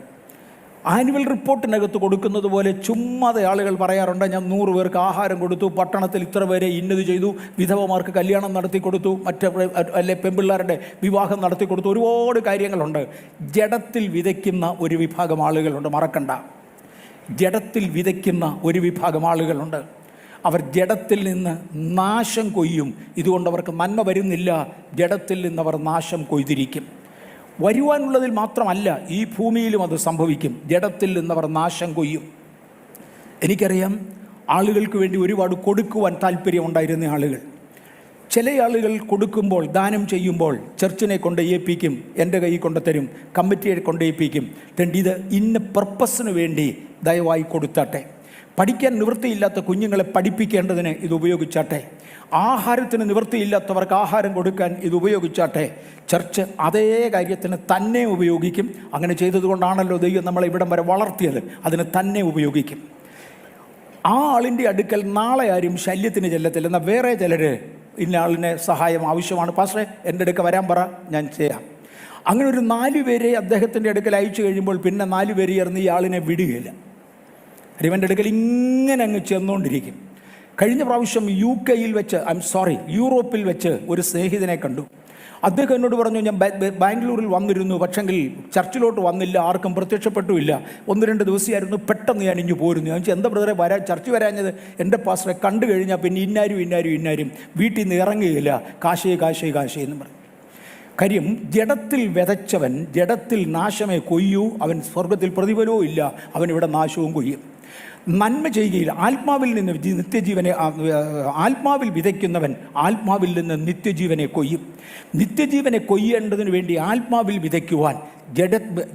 ആനുവൽ റിപ്പോർട്ടിനകത്ത് കൊടുക്കുന്നത് പോലെ ചുമ്മാതെ ആളുകൾ പറയാറുണ്ട്, ഞാൻ 100 പേർക്ക് ആഹാരം കൊടുത്തു, പട്ടണത്തിൽ ഇത്ര പേരെ ഇന്നത് ചെയ്തു, വിധവമാർക്ക് കല്യാണം നടത്തി കൊടുത്തു, അല്ലെ പെൺപിള്ളേരുടെ വിവാഹം നടത്തി കൊടുത്തു. ഒരുപാട് കാര്യങ്ങളുണ്ട്. ജഡത്തിൽ വിതയ്ക്കുന്ന ഒരു വിഭാഗം ആളുകളുണ്ട്, മറക്കണ്ട. ജഡത്തിൽ വിതയ്ക്കുന്ന ഒരു വിഭാഗം ആളുകളുണ്ട്. അവർ ജഡത്തിൽ നിന്ന് നാശം കൊയ്യും. ഇതുകൊണ്ട് അവർക്ക് നന്മ വരുന്നില്ല. ജഡത്തിൽ നിന്നവർ നാശം കൊയ്തിരിക്കും. വരുവാനുള്ളതിൽ മാത്രമല്ല, ഈ ഭൂമിയിലും അത് സംഭവിക്കും. ജഡത്തിൽ നിന്നവർ നാശം കൊയ്യും. എനിക്കറിയാം, ആളുകൾക്ക് വേണ്ടി ഒരുപാട് കൊടുക്കുവാൻ താല്പര്യമുണ്ടായിരുന്ന ആളുകൾ. ചില ആളുകൾ കൊടുക്കുമ്പോൾ, ദാനം ചെയ്യുമ്പോൾ ചർച്ചിനെ കൊണ്ട് ഏൽപ്പിക്കും, എൻ്റെ കയ്യിൽ കൊണ്ട് തരും, കമ്മിറ്റിയെ കൊണ്ട് ഏൽപ്പിക്കും. ഇത് ഇന്ന പർപ്പസിന് വേണ്ടി ദയവായി കൊടുത്താട്ടെ. പഠിക്കാൻ നിവൃത്തിയില്ലാത്ത കുഞ്ഞുങ്ങളെ പഠിപ്പിക്കേണ്ടതിന് ഇത് ഉപയോഗിച്ചാട്ടെ. ആഹാരത്തിന് നിവൃത്തിയില്ലാത്തവർക്ക് ആഹാരം കൊടുക്കാൻ ഇത് ഉപയോഗിച്ചാട്ടെ. ചർച്ച് അതേ കാര്യത്തിന് തന്നെ ഉപയോഗിക്കും. അങ്ങനെ ചെയ്തതുകൊണ്ടാണല്ലോ ദൈവം നമ്മളെ ഇവിടം വരെ വളർത്തിയത്. അതിന് തന്നെ ഉപയോഗിക്കും. ആ ആളിൻ്റെ അടുക്കൽ നാളെ ആരും ശല്യത്തിന് ചെല്ലത്തില്ല. എന്നാൽ വേറെ ചിലർ ഇന്ന ആളിനെ സഹായം ആവശ്യമാണ്, പാസ്റ്ററെ എൻ്റെ അടുക്ക വരാൻ പറ, ഞാൻ ചെയ്യാം. അങ്ങനെ ഒരു 4 പേരെ അദ്ദേഹത്തിൻ്റെ അടുക്കൽ അയച്ചു കഴിയുമ്പോൾ പിന്നെ 4 പേര് ചേർന്ന് ഈ ആളിനെ വിടുകയില്ല. ഇവൻ്റെ അടുക്കൽ ഇങ്ങനെ അങ്ങ് ചെന്നുകൊണ്ടിരിക്കും. കഴിഞ്ഞ പ്രാവശ്യം യൂറോപ്പിൽ വെച്ച് ഒരു സ്നേഹിതനെ കണ്ടു. അദ്ദേഹം എന്നോട് പറഞ്ഞു, ഞാൻ ബാംഗ്ലൂരിൽ വന്നിരുന്നു, പക്ഷെങ്കിൽ ചർച്ചിലോട്ട് വന്നില്ല, ആർക്കും പ്രത്യക്ഷപ്പെട്ടുമില്ല. 1-2 ദിവസമായിരുന്നു, പെട്ടെന്ന് ഞാൻ ഇഞ്ഞു പോരുന്നു. ഞാൻ എന്താ ബ്രദറെ ചർച്ച് വരാഞ്ഞത്? എൻ്റെ പാസ്റ്ററെ കണ്ടു കഴിഞ്ഞാൽ പിന്നെ ഇന്നാരും വീട്ടിൽ നിന്ന് ഇറങ്ങുകയില്ല, കാശേ എന്ന് പറയും. കാര്യം, ജഡത്തിൽ വിതച്ചവൻ ജഡത്തിൽ നാശമേ കൊയ്യൂ, അവൻ സ്വർഗത്തിൽ പ്രതിഫലവും ഇല്ല, അവനിവിടെ നാശവും കൊയ്യും. നന്മ ചെയ്യുകയിൽ ആത്മാവിൽ നിന്ന് ആത്മാവിൽ വിതയ്ക്കുന്നവൻ ആത്മാവിൽ നിന്ന് നിത്യജീവനെ കൊയ്യും. നിത്യജീവനെ കൊയ്യേണ്ടതിന് വേണ്ടി ആത്മാവിൽ വിതയ്ക്കുവാൻ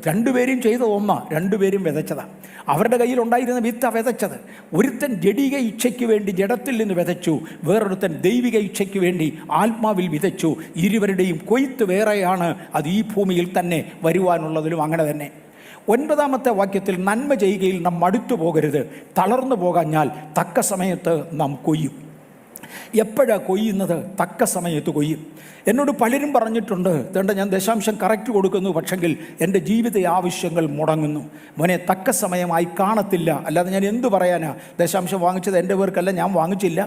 രണ്ടുപേരും ചെയ്ത ഒന്നാ, രണ്ടുപേരും വിതച്ചതാണ്. അവരുടെ കയ്യിലുണ്ടായിരുന്ന വിത്ത വിതച്ചത്. ഒരുത്തൻ ജഡിക ഇച്ഛയ്ക്ക് വേണ്ടി ജഡത്തിൽ നിന്ന് വിതച്ചു, വേറൊരുത്തൻ ദൈവിക ഇച്ഛയ്ക്ക് വേണ്ടി ആത്മാവിൽ വിതച്ചു. ഇരുവരുടെയും കൊയ്ത്ത് വേറെയാണ്. അത് ഈ ഭൂമിയിൽ തന്നെ വരുവാനുള്ളതിലും അങ്ങനെ തന്നെ. 9-ാമത്തെ വാക്യത്തിൽ നന്മ ചെയ്യുകയിൽ നാം മടുത്തു പോകരുത്, തളർന്നു പോകാഞ്ഞാൽ തക്ക സമയത്ത് നാം കൊയ്യും. എപ്പോഴാണ് കൊയ്യുന്നത്? തക്ക സമയത്ത് കൊയ്യും. എന്നോട് പലരും പറഞ്ഞിട്ടുണ്ട്, അതുകൊണ്ട് ഞാൻ ദശാംശം കറക്റ്റ് കൊടുക്കുന്നു, പക്ഷെങ്കിൽ എൻ്റെ ജീവിത ആവശ്യങ്ങൾ മുടങ്ങുന്നു. മോനെ, തക്ക സമയമായി കാണത്തില്ല. അല്ലാതെ ഞാൻ എന്തു പറയാനാ? ദശാംശം വാങ്ങിച്ചത് എൻ്റെ പേർക്കല്ല, ഞാൻ വാങ്ങിച്ചില്ല.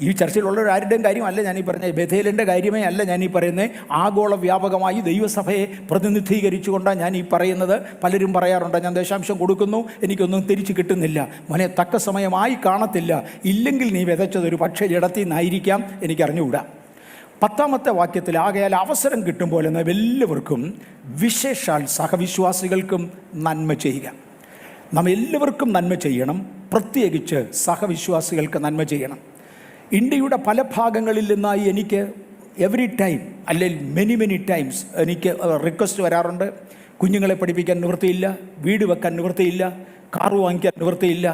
ഈ ചർച്ചയിലുള്ള ആരുടെയും കാര്യമല്ല ഞാനീ പറഞ്ഞത്, ബഥേലിൻ്റെ കാര്യമേ അല്ല ഞാനീ പറയുന്നത്. ആഗോള വ്യാപകമായി ദൈവസഭയെ പ്രതിനിധീകരിച്ചുകൊണ്ടാണ് ഞാൻ ഈ പറയുന്നത്. പലരും പറയാറുണ്ട് ഞാൻ ദശാംശം കൊടുക്കുന്നു, എനിക്കൊന്നും തിരിച്ചു കിട്ടുന്നില്ല. മോനെ, തക്ക സമയമായി കാണത്തില്ല. ഇല്ലെങ്കിൽ നീ വിതച്ചതൊരു പക്ഷേ ഇടത്തിൽ നിന്നായിരിക്കാം, എനിക്കറിഞ്ഞുകൂടാ. 10ാമത്തെ വാക്യത്തിൽ, ആകയാൽ അവസരം കിട്ടുമ്പോൾ എന്ന് എല്ലാവർക്കും, വിശേഷാൽ സഹവിശ്വാസികൾക്കും നന്മ ചെയ്യുക. നാം എല്ലാവർക്കും നന്മ ചെയ്യണം, പ്രത്യേകിച്ച് സഹവിശ്വാസികൾക്ക് നന്മ ചെയ്യണം. ഇന്ത്യയുടെ പല ഭാഗങ്ങളിൽ നിന്നായി എനിക്ക് എവറി ടൈം, അല്ലെങ്കിൽ മെനി ടൈംസ് എനിക്ക് റിക്വസ്റ്റ് വരാറുണ്ട്. കുഞ്ഞുങ്ങളെ പഠിപ്പിക്കാൻ നിവൃത്തിയില്ല, വീട് വെക്കാൻ നിവൃത്തിയില്ല, കാറ് വാങ്ങിക്കാൻ നിവൃത്തിയില്ല,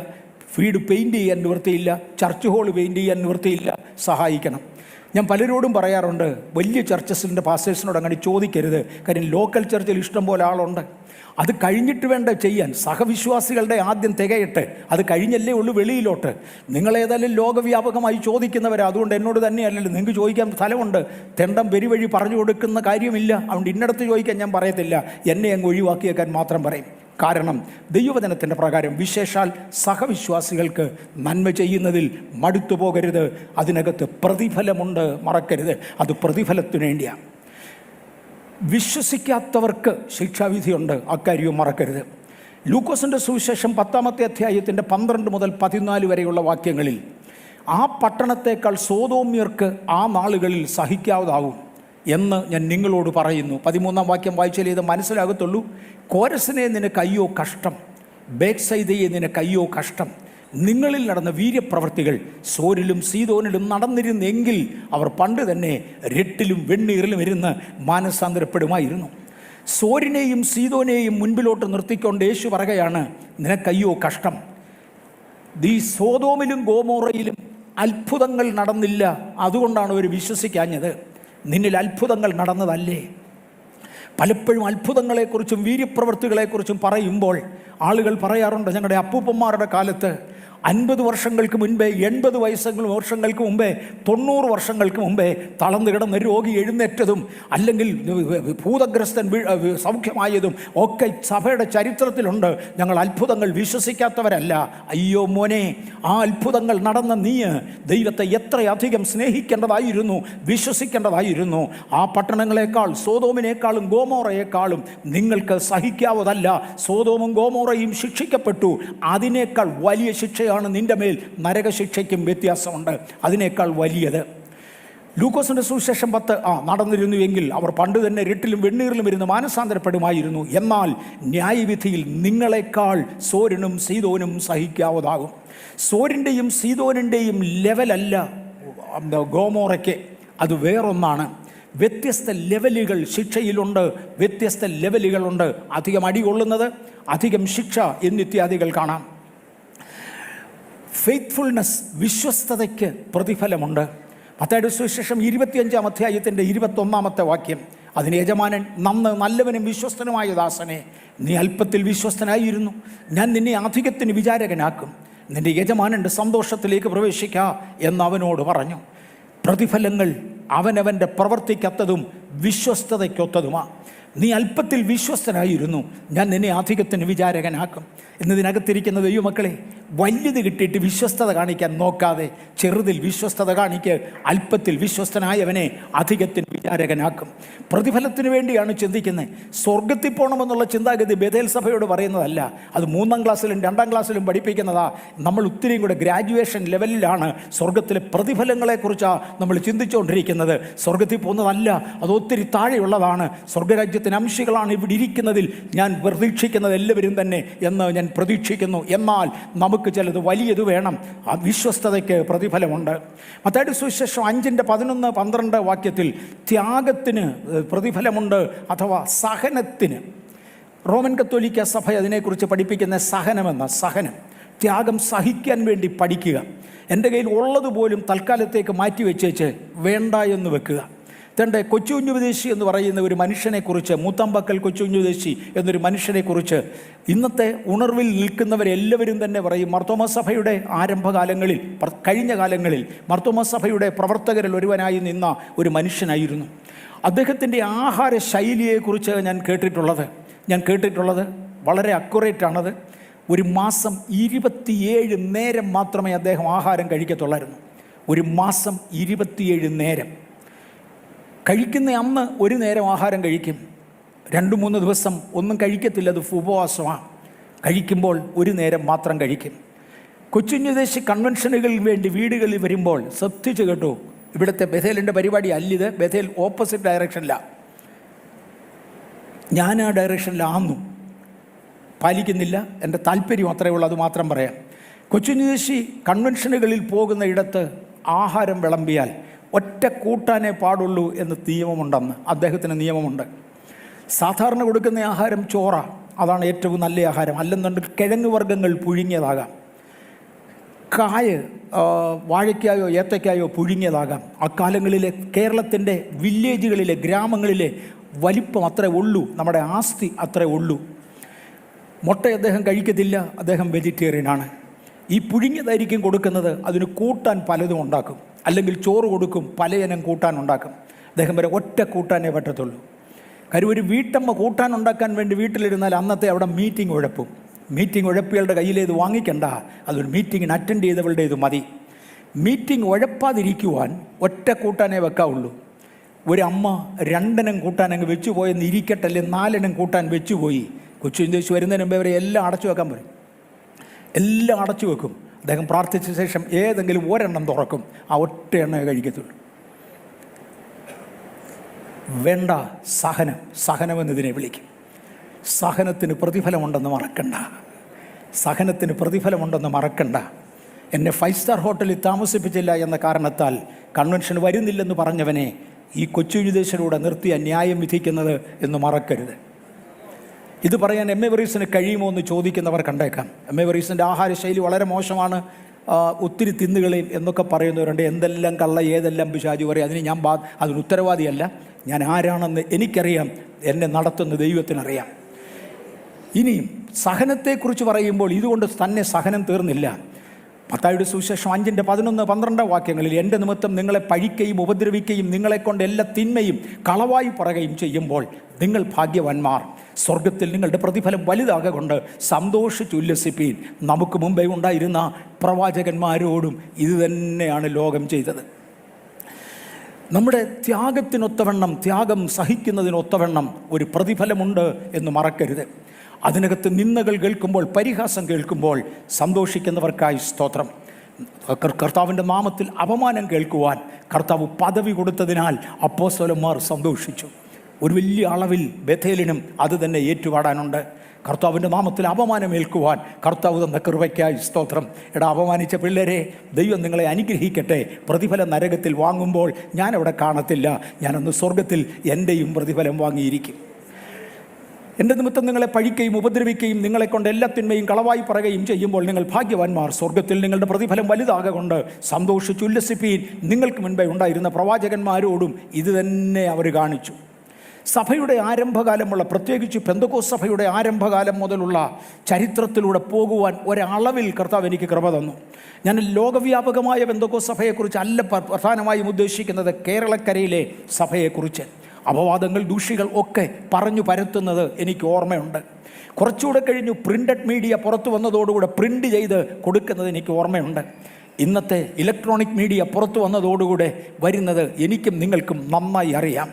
വീട് പെയിൻറ്റ് ചെയ്യാൻ നിവൃത്തിയില്ല, ചർച്ച് ഹോൾ പെയിൻറ്റ് ചെയ്യാൻ നിവൃത്തിയില്ല, സഹായിക്കണം. ഞാൻ പലരോടും പറയാറുണ്ട്, വലിയ ചർച്ചസിൻ്റെ പാസ്റ്റേഴ്സിനോട് അങ്ങനെ ചോദിക്കരുത്. കാര്യം ലോക്കൽ ചർച്ചിൽ ഇഷ്ടം പോലെ ആളുണ്ട്. അത് കഴിഞ്ഞിട്ട് വേണ്ട ചെയ്യാൻ. സഹവിശ്വാസികളുടെ ആദ്യം തികയട്ടെ, അത് കഴിഞ്ഞല്ലേ ഉള്ളൂ വെളിയിലോട്ട്. നിങ്ങളേതായാലും ലോകവ്യാപകമായി ചോദിക്കുന്നവരാണ്, അതുകൊണ്ട് എന്നോട് തന്നെയല്ലല്ലോ, നിങ്ങൾക്ക് ചോദിക്കാൻ സ്ഥലമുണ്ട്. തെണ്ടം പെരുവഴി പറഞ്ഞു കൊടുക്കുന്ന കാര്യമില്ല. അതുകൊണ്ട് ഇന്നടത്ത് ചോദിക്കാൻ ഞാൻ പറയത്തില്ല, എന്നെ അങ്ങ് ഒഴിവാക്കിയേക്കാൻ മാത്രം പറയും. കാരണം ദൈവവചനത്തിൻ്റെ പ്രകാരം വിശേഷാൽ സഹവിശ്വാസികൾക്ക് നന്മ ചെയ്യുന്നതിൽ മടുത്തു പോകരുത്. അതിനകത്ത് പ്രതിഫലമുണ്ട്, മറക്കരുത്. അത് പ്രതിഫലത്തിനു വേണ്ടിയാണ്. വിശ്വസിക്കാത്തവർക്ക് ശിക്ഷാവിധിയുണ്ട്, അക്കാര്യവും മറക്കരുത്. ലൂക്കോസിൻ്റെ സുവിശേഷം 10ാമത്തെ അധ്യായത്തിൻ്റെ 12 മുതൽ 14 വരെയുള്ള വാക്യങ്ങളിൽ, ആ പട്ടണത്തേക്കാൾ സോദോമ്യർക്ക് ആ നാളുകളിൽ സഹിക്കാവുന്നതാവും എന്ന് ഞാൻ നിങ്ങളോട് പറയുന്നു. 13ാം വാക്യം വായിച്ചാൽ ഇത് മനസ്സിലാകത്തുള്ളൂ. കോരസിനെ നിനക്ക് അയ്യോ കഷ്ടം, ബേത്സയിദയെ നിനക്ക് അയ്യോ കഷ്ടം. നിങ്ങളിൽ നടന്ന വീര്യപ്രവൃത്തികൾ സോരിലും സീദോനിലും നടന്നിരുന്നെങ്കിൽ അവർ പണ്ട് തന്നെ രട്ടിലും വെണ്ണീറിലും ഇരുന്ന് മാനസാന്തരപ്പെടുമായിരുന്നു. സോരിനെയും സീദോനെയും മുൻപിലോട്ട് നിർത്തിക്കൊണ്ട് യേശു പറയുകയാണ്, നിനക്കയ്യോ കഷ്ടം. ഈ സോദോമിലും ഗോമോറയിലും അത്ഭുതങ്ങൾ നടന്നില്ല, അതുകൊണ്ടാണ് അവർ വിശ്വസിക്കാഞ്ഞത്. നിന്നിൽ അത്ഭുതങ്ങൾ നടന്നതല്ലേ? പലപ്പോഴും അത്ഭുതങ്ങളെക്കുറിച്ചും വീര്യപ്രവൃത്തികളെക്കുറിച്ചും പറയുമ്പോൾ ആളുകൾ പറയാറുണ്ട്, ഞങ്ങളുടെ അപ്പൂപ്പന്മാരുടെ കാലത്ത് 50 വർഷങ്ങൾക്ക് മുൻപേ, 80 വർഷങ്ങൾക്ക് മുമ്പേ, 90 വർഷങ്ങൾക്ക് മുമ്പേ തളർന്നു കിടന്ന രോഗി എഴുന്നേറ്റതും, അല്ലെങ്കിൽ ഭൂതഗ്രസ്തൻ സൗഖ്യമായതും ഒക്കെ സഭയുടെ ചരിത്രത്തിലുണ്ട്. ഞങ്ങൾ അത്ഭുതങ്ങൾ വിശ്വസിക്കാത്തവരല്ല. അയ്യോ മോനെ, ആ അത്ഭുതങ്ങൾ നടന്ന നീ ദൈവത്തെ എത്രയധികം സ്നേഹിക്കേണ്ടതായിരുന്നു, വിശ്വസിക്കേണ്ടതായിരുന്നു. ആ പട്ടണങ്ങളെക്കാൾ, സോദോമിനേക്കാളും ഗോമോറയേക്കാളും നിങ്ങൾക്ക് സഹിക്കാവതല്ല. സോദോമും ഗോമോറയും ശിക്ഷിക്കപ്പെട്ടു. അതിനേക്കാൾ വലിയ ശിക്ഷയാണ് നിന്റെ മേൽ. നരകശിക്ഷയ്ക്കും വ്യത്യാസമുണ്ട്, അതിനേക്കാൾ വലിയത്. ലൂക്കോസിൻ്റെ സുവിശേഷം 10 നടന്നിരുന്നു എങ്കിൽ അവർ പണ്ട് തന്നെ രട്ടിലും വെണ്ണീറിലും ഇരുന്ന് മാനസാന്തരപ്പെടുമായിരുന്നു. എന്നാൽ ന്യായവിധിയിൽ നിങ്ങളെക്കാൾ സോരനും സീദോനും സഹിക്കാവതാകും. സോരിൻ്റെയും സീദോനിൻ്റെയും ലെവലല്ല ഗോമോറയ്ക്ക്, അത് വേറൊന്നാണ്. വ്യത്യസ്ത ലെവലുകൾ ശിക്ഷയിലുണ്ട്, വ്യത്യസ്ത ലെവലുകളുണ്ട്. അധികം അടി കൊള്ളുന്നത്, അധികം ശിക്ഷ എന്നിത്യാദികൾ കാണാം. ഫെയ്ത്ത്ഫുൾനെസ്, വിശ്വസ്തതയ്ക്ക് പ്രതിഫലമുണ്ട്. മത്തായിയുടെ സുവിശേഷം 25ാം അധ്യായത്തിൻ്റെ 21ാമത്തെ വാക്യം, അതിന് യജമാനൻ, നല്ലവനും വിശ്വസ്തനുമായ ദാസനെ, നീ അല്പത്തിൽ വിശ്വസ്തനായിരുന്നു, ഞാൻ നിന്നെ അധികത്തിന് വിചാരകനാക്കും, നിന്റെ യജമാനൻ്റെ സന്തോഷത്തിലേക്ക് പ്രവേശിക്കുക എന്ന് അവനോട് പറഞ്ഞു. പ്രതിഫലങ്ങൾ അവനവൻ്റെ പ്രവർത്തിക്കത്തതും വിശ്വസ്തതയ്ക്കൊത്തതുമാണ്. നീ അല്പത്തിൽ വിശ്വസ്തനായിരുന്നു, ഞാൻ നിന്നെ അധികത്തിന് വിചാരകനാക്കും. എന്നതിനകത്തിരിക്കുന്ന ദൈവമക്കളെ, വലിയത് കിട്ടിയിട്ട് വിശ്വസ്തത കാണിക്കാൻ നോക്കാതെ ചെറുതിൽ വിശ്വസ്തത കാണിക്ക്. അല്പത്തിൽ വിശ്വസ്തനായവനെ അധികത്തിന് വിചാരകനാക്കും. പ്രതിഫലത്തിന് വേണ്ടിയാണ് ചിന്തിക്കുന്നത്. സ്വർഗത്തിൽ പോകണമെന്നുള്ള ചിന്താഗതി ബഥേൽ സഭയോട് പറയുന്നതല്ല, അത് 3ാം ക്ലാസ്സിലും 2ാം ക്ലാസ്സിലും പഠിപ്പിക്കുന്നതാ. നമ്മൾ ഒത്തിരിയും കൂടെ ഗ്രാജുവേഷൻ ലെവലിലാണ് സ്വർഗത്തിലെ പ്രതിഫലങ്ങളെക്കുറിച്ചാണ് നമ്മൾ ചിന്തിച്ചുകൊണ്ടിരിക്കുന്നത്. സ്വർഗത്തിൽ പോകുന്നതല്ല, അത് ഒത്തിരി താഴെയുള്ളതാണ്. സ്വർഗരാജ്യത്തിന് അംശികളാണ് ഇവിടെ ഇരിക്കുന്നതിൽ ഞാൻ പ്രതീക്ഷിക്കുന്നത് എല്ലാവരും തന്നെ എന്ന് ഞാൻ പ്രതീക്ഷിക്കുന്നു. എന്നാൽ നമുക്ക് ചിലത് വലിയത് വേണം. ആ വിശ്വസ്തതയ്ക്ക് പ്രതിഫലമുണ്ട്. മത്തായിയുടെ സുവിശേഷം 5:11-12 വാക്യത്തിൽ ത്യാഗത്തിന് പ്രതിഫലമുണ്ട്, അഥവാ സഹനത്തിന്. റോമൻ കത്തോലിക്ക സഭ അതിനെക്കുറിച്ച് പഠിപ്പിക്കുന്ന സഹനം, ത്യാഗം സഹിക്കാൻ വേണ്ടി പഠിക്കുക. എൻ്റെ കയ്യിൽ ഉള്ളതുപോലും തൽക്കാലത്തേക്ക് മാറ്റി വെച്ചേച്ച് വേണ്ട എന്ന് വെക്കുക. തൻ്റെ കൊച്ചുകുഞ്ഞുപദേശി എന്ന് പറയുന്ന ഒരു മനുഷ്യനെക്കുറിച്ച്, മൂത്തമ്പക്കൽ കൊച്ചുകുഞ്ഞുപദേശി എന്നൊരു മനുഷ്യനെക്കുറിച്ച് ഇന്നത്തെ ഉണർവിൽ നിൽക്കുന്നവരെല്ലാവരും തന്നെ പറയും, മാർത്തോമാ സഭയുടെ ആരംഭകാലങ്ങളിൽ, കഴിഞ്ഞ കാലങ്ങളിൽ മാർത്തോമാ സഭയുടെ പ്രവർത്തകരിൽ ഒരുവനായി നിന്ന ഒരു മനുഷ്യനായിരുന്നു. അദ്ദേഹത്തിൻ്റെ ആഹാര ശൈലിയെക്കുറിച്ച് ഞാൻ കേട്ടിട്ടുള്ളത് വളരെ അക്യുറേറ്റാണത്. ഒരു മാസം 27 നേരം മാത്രമേ അദ്ദേഹം ആഹാരം കഴിക്കത്തുള്ളായിരുന്നു. ഒരു മാസം 27 നേരം കഴിക്കുന്ന അന്ന് ഒരു നേരം ആഹാരം കഴിക്കും, 2-3 ദിവസം ഒന്നും കഴിക്കത്തില്ല, അത് ഉപവാസമാണ്. കഴിക്കുമ്പോൾ ഒരു നേരം മാത്രം കഴിക്കും. കൊച്ചുകുഞ്ഞുദേശി കൺവെൻഷനുകളിൽ വേണ്ടി വീടുകളിൽ വരുമ്പോൾ ശ്രദ്ധിച്ച് കേട്ടു, ഇവിടുത്തെ ബഥേലിൻ്റെ പരിപാടി അല്ലിത്, ബഥേൽ ഓപ്പോസിറ്റ് ഡയറക്ഷനിലാണ്, ഞാൻ ആ ഡയറക്ഷനിലാന്നു, പാലിക്കുന്നില്ല, എൻ്റെ താല്പര്യം അത്രയേ ഉള്ളൂ, അത് മാത്രം പറയാം. കൊച്ചുകുഞ്ഞുദേശി കൺവെൻഷനുകളിൽ പോകുന്ന ഇടത്ത് ആഹാരം വിളമ്പിയാൽ ഒറ്റ കൂട്ടാനേ പാടുള്ളൂ എന്ന് നിയമമുണ്ടെന്ന് അദ്ദേഹത്തിന് നിയമമുണ്ട്. സാധാരണ കൊടുക്കുന്ന ആഹാരം ചോറ, അതാണ് ഏറ്റവും നല്ല ആഹാരം. അല്ലെന്നുണ്ടെങ്കിൽ കിഴങ്ങ് വർഗ്ഗങ്ങൾ പുഴുങ്ങിയതാകാം, കായ് വാഴയ്ക്കായോ ഏത്തയ്ക്കായോ പുഴുങ്ങിയതാകാം. അക്കാലങ്ങളിലെ കേരളത്തിൻ്റെ വില്ലേജുകളിലെ, ഗ്രാമങ്ങളിലെ വലിപ്പം അത്രേ ഉള്ളൂ, നമ്മുടെ ആസ്തി അത്രേ ഉള്ളൂ. മുട്ട അദ്ദേഹം കഴിക്കത്തില്ല, അദ്ദേഹം വെജിറ്റേറിയനാണ്. ഈ പുഴുങ്ങിയതായിരിക്കും കൊടുക്കുന്നത്, അതിന് കൂട്ടാൻ പലതും ഉണ്ടാക്കും. അല്ലെങ്കിൽ ചോറ് കൊടുക്കും, പലയിനം കൂട്ടാൻ ഉണ്ടാക്കും. അദ്ദേഹം വരെ ഒറ്റ കൂട്ടാനേ പറ്റത്തുള്ളൂ. കാര്യം ഒരു വീട്ടമ്മ കൂട്ടാൻ ഉണ്ടാക്കാൻ വേണ്ടി വീട്ടിലിരുന്നാൽ അന്നത്തെ അവിടെ മീറ്റിംഗ് ഉഴപ്പും. മീറ്റിംഗ് ഉഴപ്പികളുടെ കയ്യിലേത് വാങ്ങിക്കണ്ട, അതൊരു മീറ്റിങ്ങിന് അറ്റൻഡ് ചെയ്തവളുടെ ഇത് മതി. മീറ്റിംഗ് ഉഴപ്പാതിരിക്കുവാൻ ഒറ്റ കൂട്ടാനേ വെക്കാവുള്ളൂ. ഒരു അമ്മ 2 ഇനം കൂട്ടാൻ അങ്ങ് വെച്ചു പോയെന്ന് ഇരിക്കട്ടെ, അല്ലെങ്കിൽ 4 ഇനം കൂട്ടാൻ വെച്ചുപോയി, കൊച്ചുകുഞ്ഞുദേശി വരുന്നതിന് മുമ്പേ അവരെ എല്ലാം അടച്ചു വെക്കാൻ പറയും. എല്ലാം അടച്ചു വെക്കും. അദ്ദേഹം പ്രാർത്ഥിച്ച ശേഷം ഏതെങ്കിലും ഒരെണ്ണം തുറക്കും, ആ ഒറ്റ എണ്ണയെ കഴിക്കത്തുള്ളൂ. വേണ്ട സഹനമെന്നതിനെ വിളിക്കും. സഹനത്തിന് പ്രതിഫലമുണ്ടെന്ന് മറക്കണ്ട. എന്നെ 5 സ്റ്റാർ ഹോട്ടലിൽ താമസിപ്പിച്ചില്ല എന്ന കാരണത്താൽ കൺവെൻഷൻ വരുന്നില്ലെന്ന് പറഞ്ഞവനെ ഈ കൊച്ചുകുഞ്ഞുദേശിലൂടെ നിർത്തിയ ന്യായം വിധിക്കുന്നത് എന്ന് മറക്കരുത്. ഇത് പറയാൻ എം എ വറീസിന് കഴിയുമോ എന്ന് ചോദിക്കുന്നവർ കണ്ടേക്കാം. എം എ വറീസിൻ്റെ ആഹാരശൈലി വളരെ മോശമാണ്, ഒത്തിരി തിന്നുകളയും എന്നൊക്കെ പറയുന്നവരുണ്ട്. എന്തെല്ലാം കള്ള, ഏതെല്ലാം പിശാചു പറയും, അതിന് ഉത്തരവാദിയല്ല. ഞാൻ ആരാണെന്ന് എനിക്കറിയാം, എന്നെ നടത്തുന്ന ദൈവത്തിനറിയാം. ഇനിയും സഹനത്തെക്കുറിച്ച് പറയുമ്പോൾ ഇതുകൊണ്ട് തന്നെ സഹനം തീർന്നില്ല. മത്തായിയുടെ സുവിശേഷം 5:11-12 വാക്യങ്ങളിൽ, എൻ്റെ നിമിത്തം നിങ്ങളെ പഴിക്കുകയും ഉപദ്രവിക്കുകയും നിങ്ങളെക്കൊണ്ട് എല്ലാ തിന്മയും കളവായി പറയുകയും ചെയ്യുമ്പോൾ നിങ്ങൾ ഭാഗ്യവാന്മാർ, സ്വർഗത്തിൽ നിങ്ങളുടെ പ്രതിഫലം വലുതാകൊണ്ട് സന്തോഷിച്ചുല്ലസിപ്പീൻ. നമുക്ക് മുമ്പേ ഉണ്ടായിരുന്ന പ്രവാചകന്മാരോടും ഇത് തന്നെയാണ് ലോകം ചെയ്തത്. നമ്മുടെ ത്യാഗം സഹിക്കുന്നതിനൊത്തവണ്ണം ഒരു പ്രതിഫലമുണ്ട് എന്ന് മറക്കരുത്. അതിനകത്ത് നിന്ദകൾ കേൾക്കുമ്പോൾ, പരിഹാസം കേൾക്കുമ്പോൾ സന്തോഷിക്കുന്നവർക്കായി സ്തോത്രം. കർത്താവിൻ്റെ നാമത്തിൽ അപമാനം കേൾക്കുവാൻ കർത്താവ് പദവി കൊടുത്തതിനാൽ അപ്പോസ്തലന്മാർ സന്തോഷിച്ചു. ഒരു വലിയ അളവിൽ ബഥേലിനും അത് തന്നെ ഏറ്റുപാടാനുണ്ട്. കർത്താവിൻ്റെ നാമത്തിൽ അപമാനമേൽക്കുവാൻ കർത്താവ് തന്ന കൃപയ്ക്കായി സ്തോത്രം. അപമാനിച്ച പിള്ളേരെ ദൈവം നിങ്ങളെ അനുഗ്രഹിക്കട്ടെ. പ്രതിഫലം നരകത്തിൽ വാങ്ങുമ്പോൾ ഞാനവിടെ കാണത്തില്ല, ഞാനന്ന് സ്വർഗത്തിൽ എൻ്റെയും പ്രതിഫലം വാങ്ങിയിരിക്കും. എൻ്റെ നിമിത്തം നിങ്ങളെ പഴിക്കുകയും ഉപദ്രവിക്കുകയും നിങ്ങളെക്കൊണ്ട് എല്ലാ തിന്മയും കളവായി പറയുകയും ചെയ്യുമ്പോൾ നിങ്ങൾ ഭാഗ്യവാന്മാർ, സ്വർഗത്തിൽ നിങ്ങളുടെ പ്രതിഫലം വലുതാകൊണ്ട് സന്തോഷിച്ചുല്ലസിപ്പീൻ. നിങ്ങൾക്ക് മുൻപേ ഉണ്ടായിരുന്ന പ്രവാചകന്മാരോടും ഇത് തന്നെ അവർ കാണിച്ചു. സഭയുടെ ആരംഭകാലമുള്ള, പ്രത്യേകിച്ച് പെന്തക്കോസ്ത് സഭയുടെ ആരംഭകാലം മുതലുള്ള ചരിത്രത്തിലൂടെ പോകുവാൻ ഒരളവിൽ കർത്താവ് എനിക്ക് കൃപ തന്നു. ഞാൻ ലോകവ്യാപകമായ പെന്തക്കോസ്ത് സഭയെക്കുറിച്ച് അല്ല പ്രധാനമായും ഉദ്ദേശിക്കുന്നത്, കേരളക്കരയിലെ സഭയെക്കുറിച്ച്. അപവാദങ്ങൾ, ദൂഷികൾ ഒക്കെ പറഞ്ഞു പരത്തുന്നത് എനിക്ക് ഓർമ്മയുണ്ട്. കുറച്ചുകൂടെ കഴിഞ്ഞു പ്രിൻ്റഡ് മീഡിയ പുറത്തു വന്നതോടുകൂടെ പ്രിൻ്റ് ചെയ്ത് കൊടുക്കുന്നത് എനിക്ക് ഓർമ്മയുണ്ട്. ഇന്നത്തെ ഇലക്ട്രോണിക് മീഡിയ പുറത്തു വന്നതോടുകൂടെ വരുന്നത് എനിക്കും നിങ്ങൾക്കും നന്നായി അറിയാം.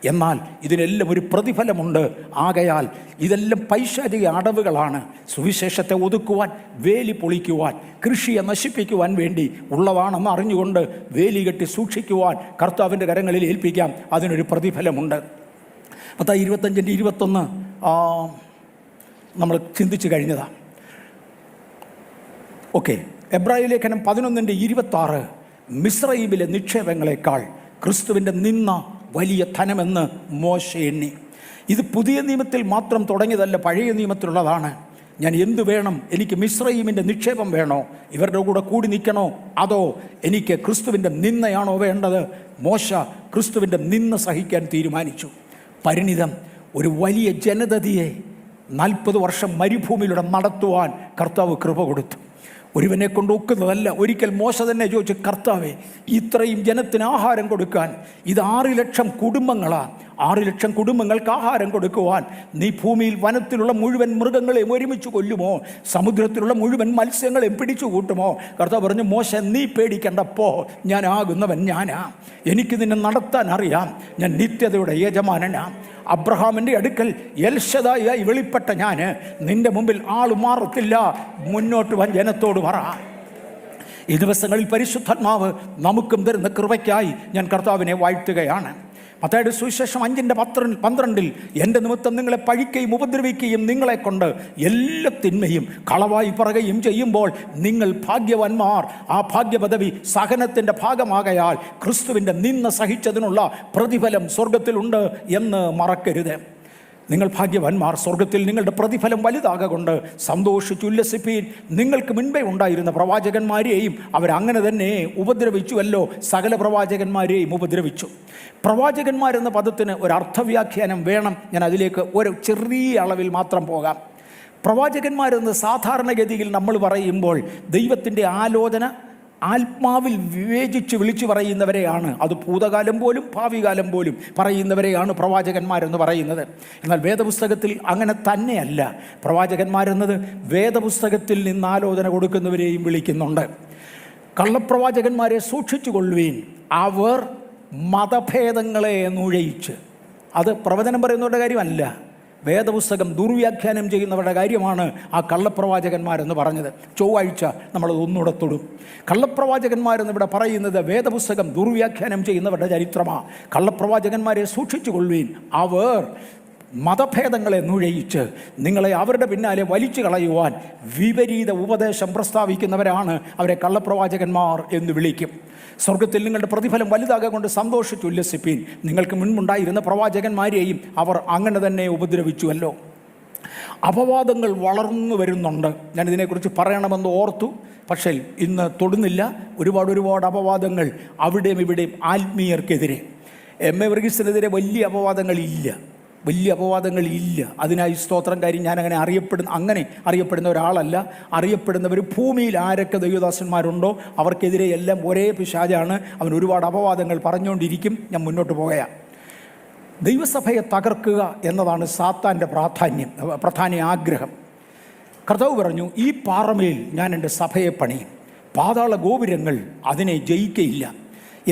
എന്നാൽ ഇതിനെല്ലാം ഒരു പ്രതിഫലമുണ്ട്. ആകയാൽ ഇതെല്ലാം പൈശാചിക അടവുകളാണ്. സുവിശേഷത്തെ ഒതുക്കുവാൻ, വേലി പൊളിക്കുവാൻ, കൃഷിയെ നശിപ്പിക്കുവാൻ വേണ്ടി ഉള്ളതാണെന്ന് അറിഞ്ഞുകൊണ്ട് വേലി കെട്ടി സൂക്ഷിക്കുവാൻ കർത്താവിൻ്റെ കരങ്ങളിൽ ഏൽപ്പിക്കാം. അതിനൊരു പ്രതിഫലമുണ്ട്. മത്തായി 25:21 നമ്മൾ ചിന്തിച്ചു കഴിഞ്ഞതാണ്. ഓക്കെ, എബ്രായ ലേഖനം 11:26 മിസ്രയീമിലെ നിക്ഷേപങ്ങളെക്കാൾ ക്രിസ്തുവിൻ്റെ നിന്ന വലിയ ധനമെന്ന് മോശെ എണ്ണി. ഇത് പുതിയ നിയമത്തിൽ മാത്രം തുടങ്ങിയതല്ല, പഴയ നിയമത്തിലുള്ളതാണ്. ഞാൻ എന്തു വേണം? എനിക്ക് മിസ്രയീമിൻ്റെ നിക്ഷേപം വേണോ? ഇവരുടെ കൂടെ കൂടി നിൽക്കണോ? അതോ എനിക്ക് ക്രിസ്തുവിൻ്റെ നിന്ദയാണോ വേണ്ടത്? മോശ ക്രിസ്തുവിൻ്റെ നിന്ദ സഹിക്കാൻ തീരുമാനിച്ചു. പരിണിതം ഒരു വലിയ ജനതയെ 40 വർഷം മരുഭൂമിയിലൂടെ നടത്തുവാൻ കർത്താവ് കൃപ കൊടുത്തു. ഒരുവനെ കൊണ്ട് ഒക്കുന്നതല്ല. ഒരിക്കൽ മോശ തന്നെ ചോദിച്ചു, കർത്താവേ, ഇത്രയും ജനത്തിന് ആഹാരം കൊടുക്കാൻ, ഇത് 6 ലക്ഷം കുടുംബങ്ങളാണ്, 6 ലക്ഷം കുടുംബങ്ങൾക്ക് ആഹാരം കൊടുക്കുവാൻ നീ ഭൂമിയിൽ വനത്തിലുള്ള മുഴുവൻ മൃഗങ്ങളെയും ഒരുമിച്ച് കൊല്ലുമോ? സമുദ്രത്തിലുള്ള മുഴുവൻ മത്സ്യങ്ങളെയും പിടിച്ചു കൂട്ടുമോ? കർത്താവ് പറഞ്ഞു, മോശ നീ പേടിക്കണ്ടപ്പോ, ഞാൻ ആകുന്നവൻ ഞാനാ, എനിക്ക് നിന്നെ നടത്താൻ അറിയാം, ഞാൻ നിത്യതയുടെ യജമാനനാ. അബ്രഹാമിൻ്റെ അടുക്കൽ എൽശദായി വെളിപ്പെട്ട ഞാൻ നിന്റെ മുമ്പിൽ ആള് മാറത്തില്ല, മുന്നോട്ട് വൻ ജനത്തോട് പറ. ഈ ദിവസങ്ങളിൽ പരിശുദ്ധാത്മാവ് നമുക്കും തരുന്ന കൃപയ്ക്കായി ഞാൻ കർത്താവിനെ വാഴ്ത്തുകയാണ്. മത്തായിയുടെ സുവിശേഷം 5:12 എൻ്റെ നിമിത്തം നിങ്ങളെ പഴിക്കുകയും ഉപദ്രവിക്കുകയും നിങ്ങളെ കൊണ്ട് എല്ലാ തിന്മയും കളവായി പറയുകയും ചെയ്യുമ്പോൾ നിങ്ങൾ ഭാഗ്യവാന്മാർ. ആ ഭാഗ്യപദവി സഹനത്തിൻ്റെ ഭാഗമാകയാൽ ക്രിസ്തുവിൻ്റെ നിന്ദ സഹിച്ചതിനുള്ള പ്രതിഫലം സ്വർഗത്തിലുണ്ട് എന്ന് മറക്കരുത്. നിങ്ങൾ ഭാഗ്യവാന്മാർ, സ്വർഗത്തിൽ നിങ്ങളുടെ പ്രതിഫലം വലുതാകൊണ്ട് സന്തോഷിച്ചുല്ലസിപ്പീൻ. നിങ്ങൾക്ക് മുൻപേ ഉണ്ടായിരുന്ന പ്രവാചകന്മാരെയും അവരങ്ങനെ തന്നെ ഉപദ്രവിച്ചുവല്ലോ, സകല പ്രവാചകന്മാരെയും ഉപദ്രവിച്ചു. പ്രവാചകന്മാരെന്ന പദത്തിന് ഒരു അർത്ഥവ്യാഖ്യാനം വേണം. ഞാൻ അതിലേക്ക് ഒരു ചെറിയ അളവിൽ മാത്രം പോകാം. പ്രവാചകന്മാരെന്ന് സാധാരണഗതിയിൽ നമ്മൾ പറയുമ്പോൾ ദൈവത്തിൻ്റെ ആലോചന ആത്മാവിൽ വിവേചിച്ച് വിളിച്ചു പറയുന്നവരെയാണ്, അത് ഭൂതകാലം പോലും ഭാവികാലം പോലും പറയുന്നവരെയാണ് പ്രവാചകന്മാരെന്ന് പറയുന്നത്. എന്നാൽ വേദപുസ്തകത്തിൽ അങ്ങനെ തന്നെയല്ല. പ്രവാചകന്മാരെന്നത് വേദപുസ്തകത്തിൽ നിന്ന് ആലോചന കൊടുക്കുന്നവരെയും വിളിക്കുന്നുണ്ട്. കള്ളപ്രവാചകന്മാരെ സൂക്ഷിച്ചു കൊള്ളുവീൻ, അവർ മതഭേദങ്ങളെ നുഴയിച്ച്. അത് പ്രവചനം പറയുന്നവരുടെ കാര്യമല്ല, വേദപുസ്തകം ദുർവ്യാഖ്യാനം ചെയ്യുന്നവരുടെ കാര്യമാണ് ആ കള്ളപ്രവാചകന്മാരെന്ന് പറഞ്ഞത്. ചൊവ്വാഴ്ച നമ്മളത് ഒന്നുകൂടെ തൊടും. കള്ളപ്രവാചകന്മാരെന്ന് ഇവിടെ പറയുന്നത് വേദപുസ്തകം ദുർവ്യാഖ്യാനം ചെയ്യുന്നവരുടെ ചരിത്രമാണ്. കള്ളപ്രവാചകന്മാരെ സൂക്ഷിച്ചു കൊള്ളുവീൻ, അവർ മതഭേദങ്ങളെ നുഴയിച്ച് നിങ്ങളെ അവരുടെ പിന്നാലെ വലിച്ചു കളയുവാൻ വിപരീത ഉപദേശം പ്രസ്താവിക്കുന്നവരാണ് അവരെ കള്ളപ്രവാചകന്മാർ എന്ന് വിളിക്കും. സ്വർഗത്തിൽ നിങ്ങളുടെ പ്രതിഫലം വലുതാകൊണ്ട് സന്തോഷിച്ചുല്ലസിപ്പീൻ. നിങ്ങൾക്ക് മുൻപുണ്ടായിരുന്ന പ്രവാചകന്മാരെയും അവർ അങ്ങനെ തന്നെ ഉപദ്രവിച്ചുവല്ലോ. അപവാദങ്ങൾ വളർന്നു വരുന്നുണ്ട്. ഞാനിതിനെക്കുറിച്ച് പറയണമെന്ന് ഓർത്തു, പക്ഷേ ഇന്ന് തൊടുന്നില്ല. ഒരുപാട് അപവാദങ്ങൾ അവിടെയും ഇവിടെയും ആത്മീയർക്കെതിരെ. എം.എ. വർഗീസിനെതിരെ വലിയ അപവാദങ്ങളില്ല. അതിനായി സ്തോത്രം. കാര്യം ഞാനങ്ങനെ അറിയപ്പെടുന്ന ഒരാളല്ല. അറിയപ്പെടുന്നവർ ഭൂമിയിൽ ആരൊക്കെ ദൈവദാസന്മാരുണ്ടോ അവർക്കെതിരെ എല്ലാം ഒരേ പിശാചാണ്. അവൻ ഒരുപാട് അപവാദങ്ങൾ പറഞ്ഞുകൊണ്ടിരിക്കും. ഞാൻ മുന്നോട്ട് പോകുകയാണ്. ദൈവസഭയെ തകർക്കുക എന്നതാണ് സാത്താൻ്റെ പ്രധാന ആഗ്രഹം. കർത്താവ് പറഞ്ഞു, ഈ പാറമേൽ ഞാൻ എൻ്റെ സഭയെ പണിയും, പാതാള ഗോപുരങ്ങൾ അതിനെ ജയിക്കയില്ല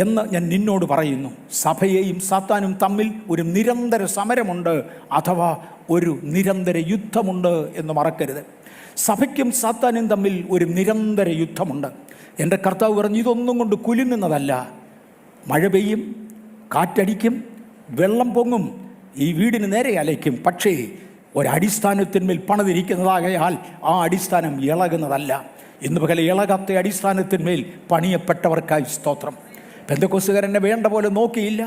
എന്ന് ഞാൻ നിന്നോട് പറയുന്നു. സഭയെയും സാത്താനും തമ്മിൽ ഒരു നിരന്തര സമരമുണ്ട്, അഥവാ ഒരു നിരന്തര യുദ്ധമുണ്ട് എന്ന് മറക്കരുത്. സഭയ്ക്കും സാത്താനും തമ്മിൽ ഒരു നിരന്തര യുദ്ധമുണ്ട്. എൻ്റെ കർത്താവ് പറഞ്ഞു, ഇതൊന്നും കൊണ്ട് കുലുങ്ങുന്നതല്ല. മഴ പെയ്യും, കാറ്റടിക്കും, വെള്ളം പൊങ്ങും, ഈ വീടിന് നേരെ അലയ്ക്കും. പക്ഷേ ഒരടിസ്ഥാനത്തിന്മേൽ പണിതിരിക്കുന്നതാകയാൽ ആ അടിസ്ഥാനം ഇളകുന്നതല്ല. ഇന്ന് പകൽ ഇളകാത്ത അടിസ്ഥാനത്തിന്മേൽ പണിയപ്പെട്ടവർക്കായി സ്തോത്രം. പെന്തക്കോസ്തുകാരനെ വേണ്ട പോലെ നോക്കിയില്ല,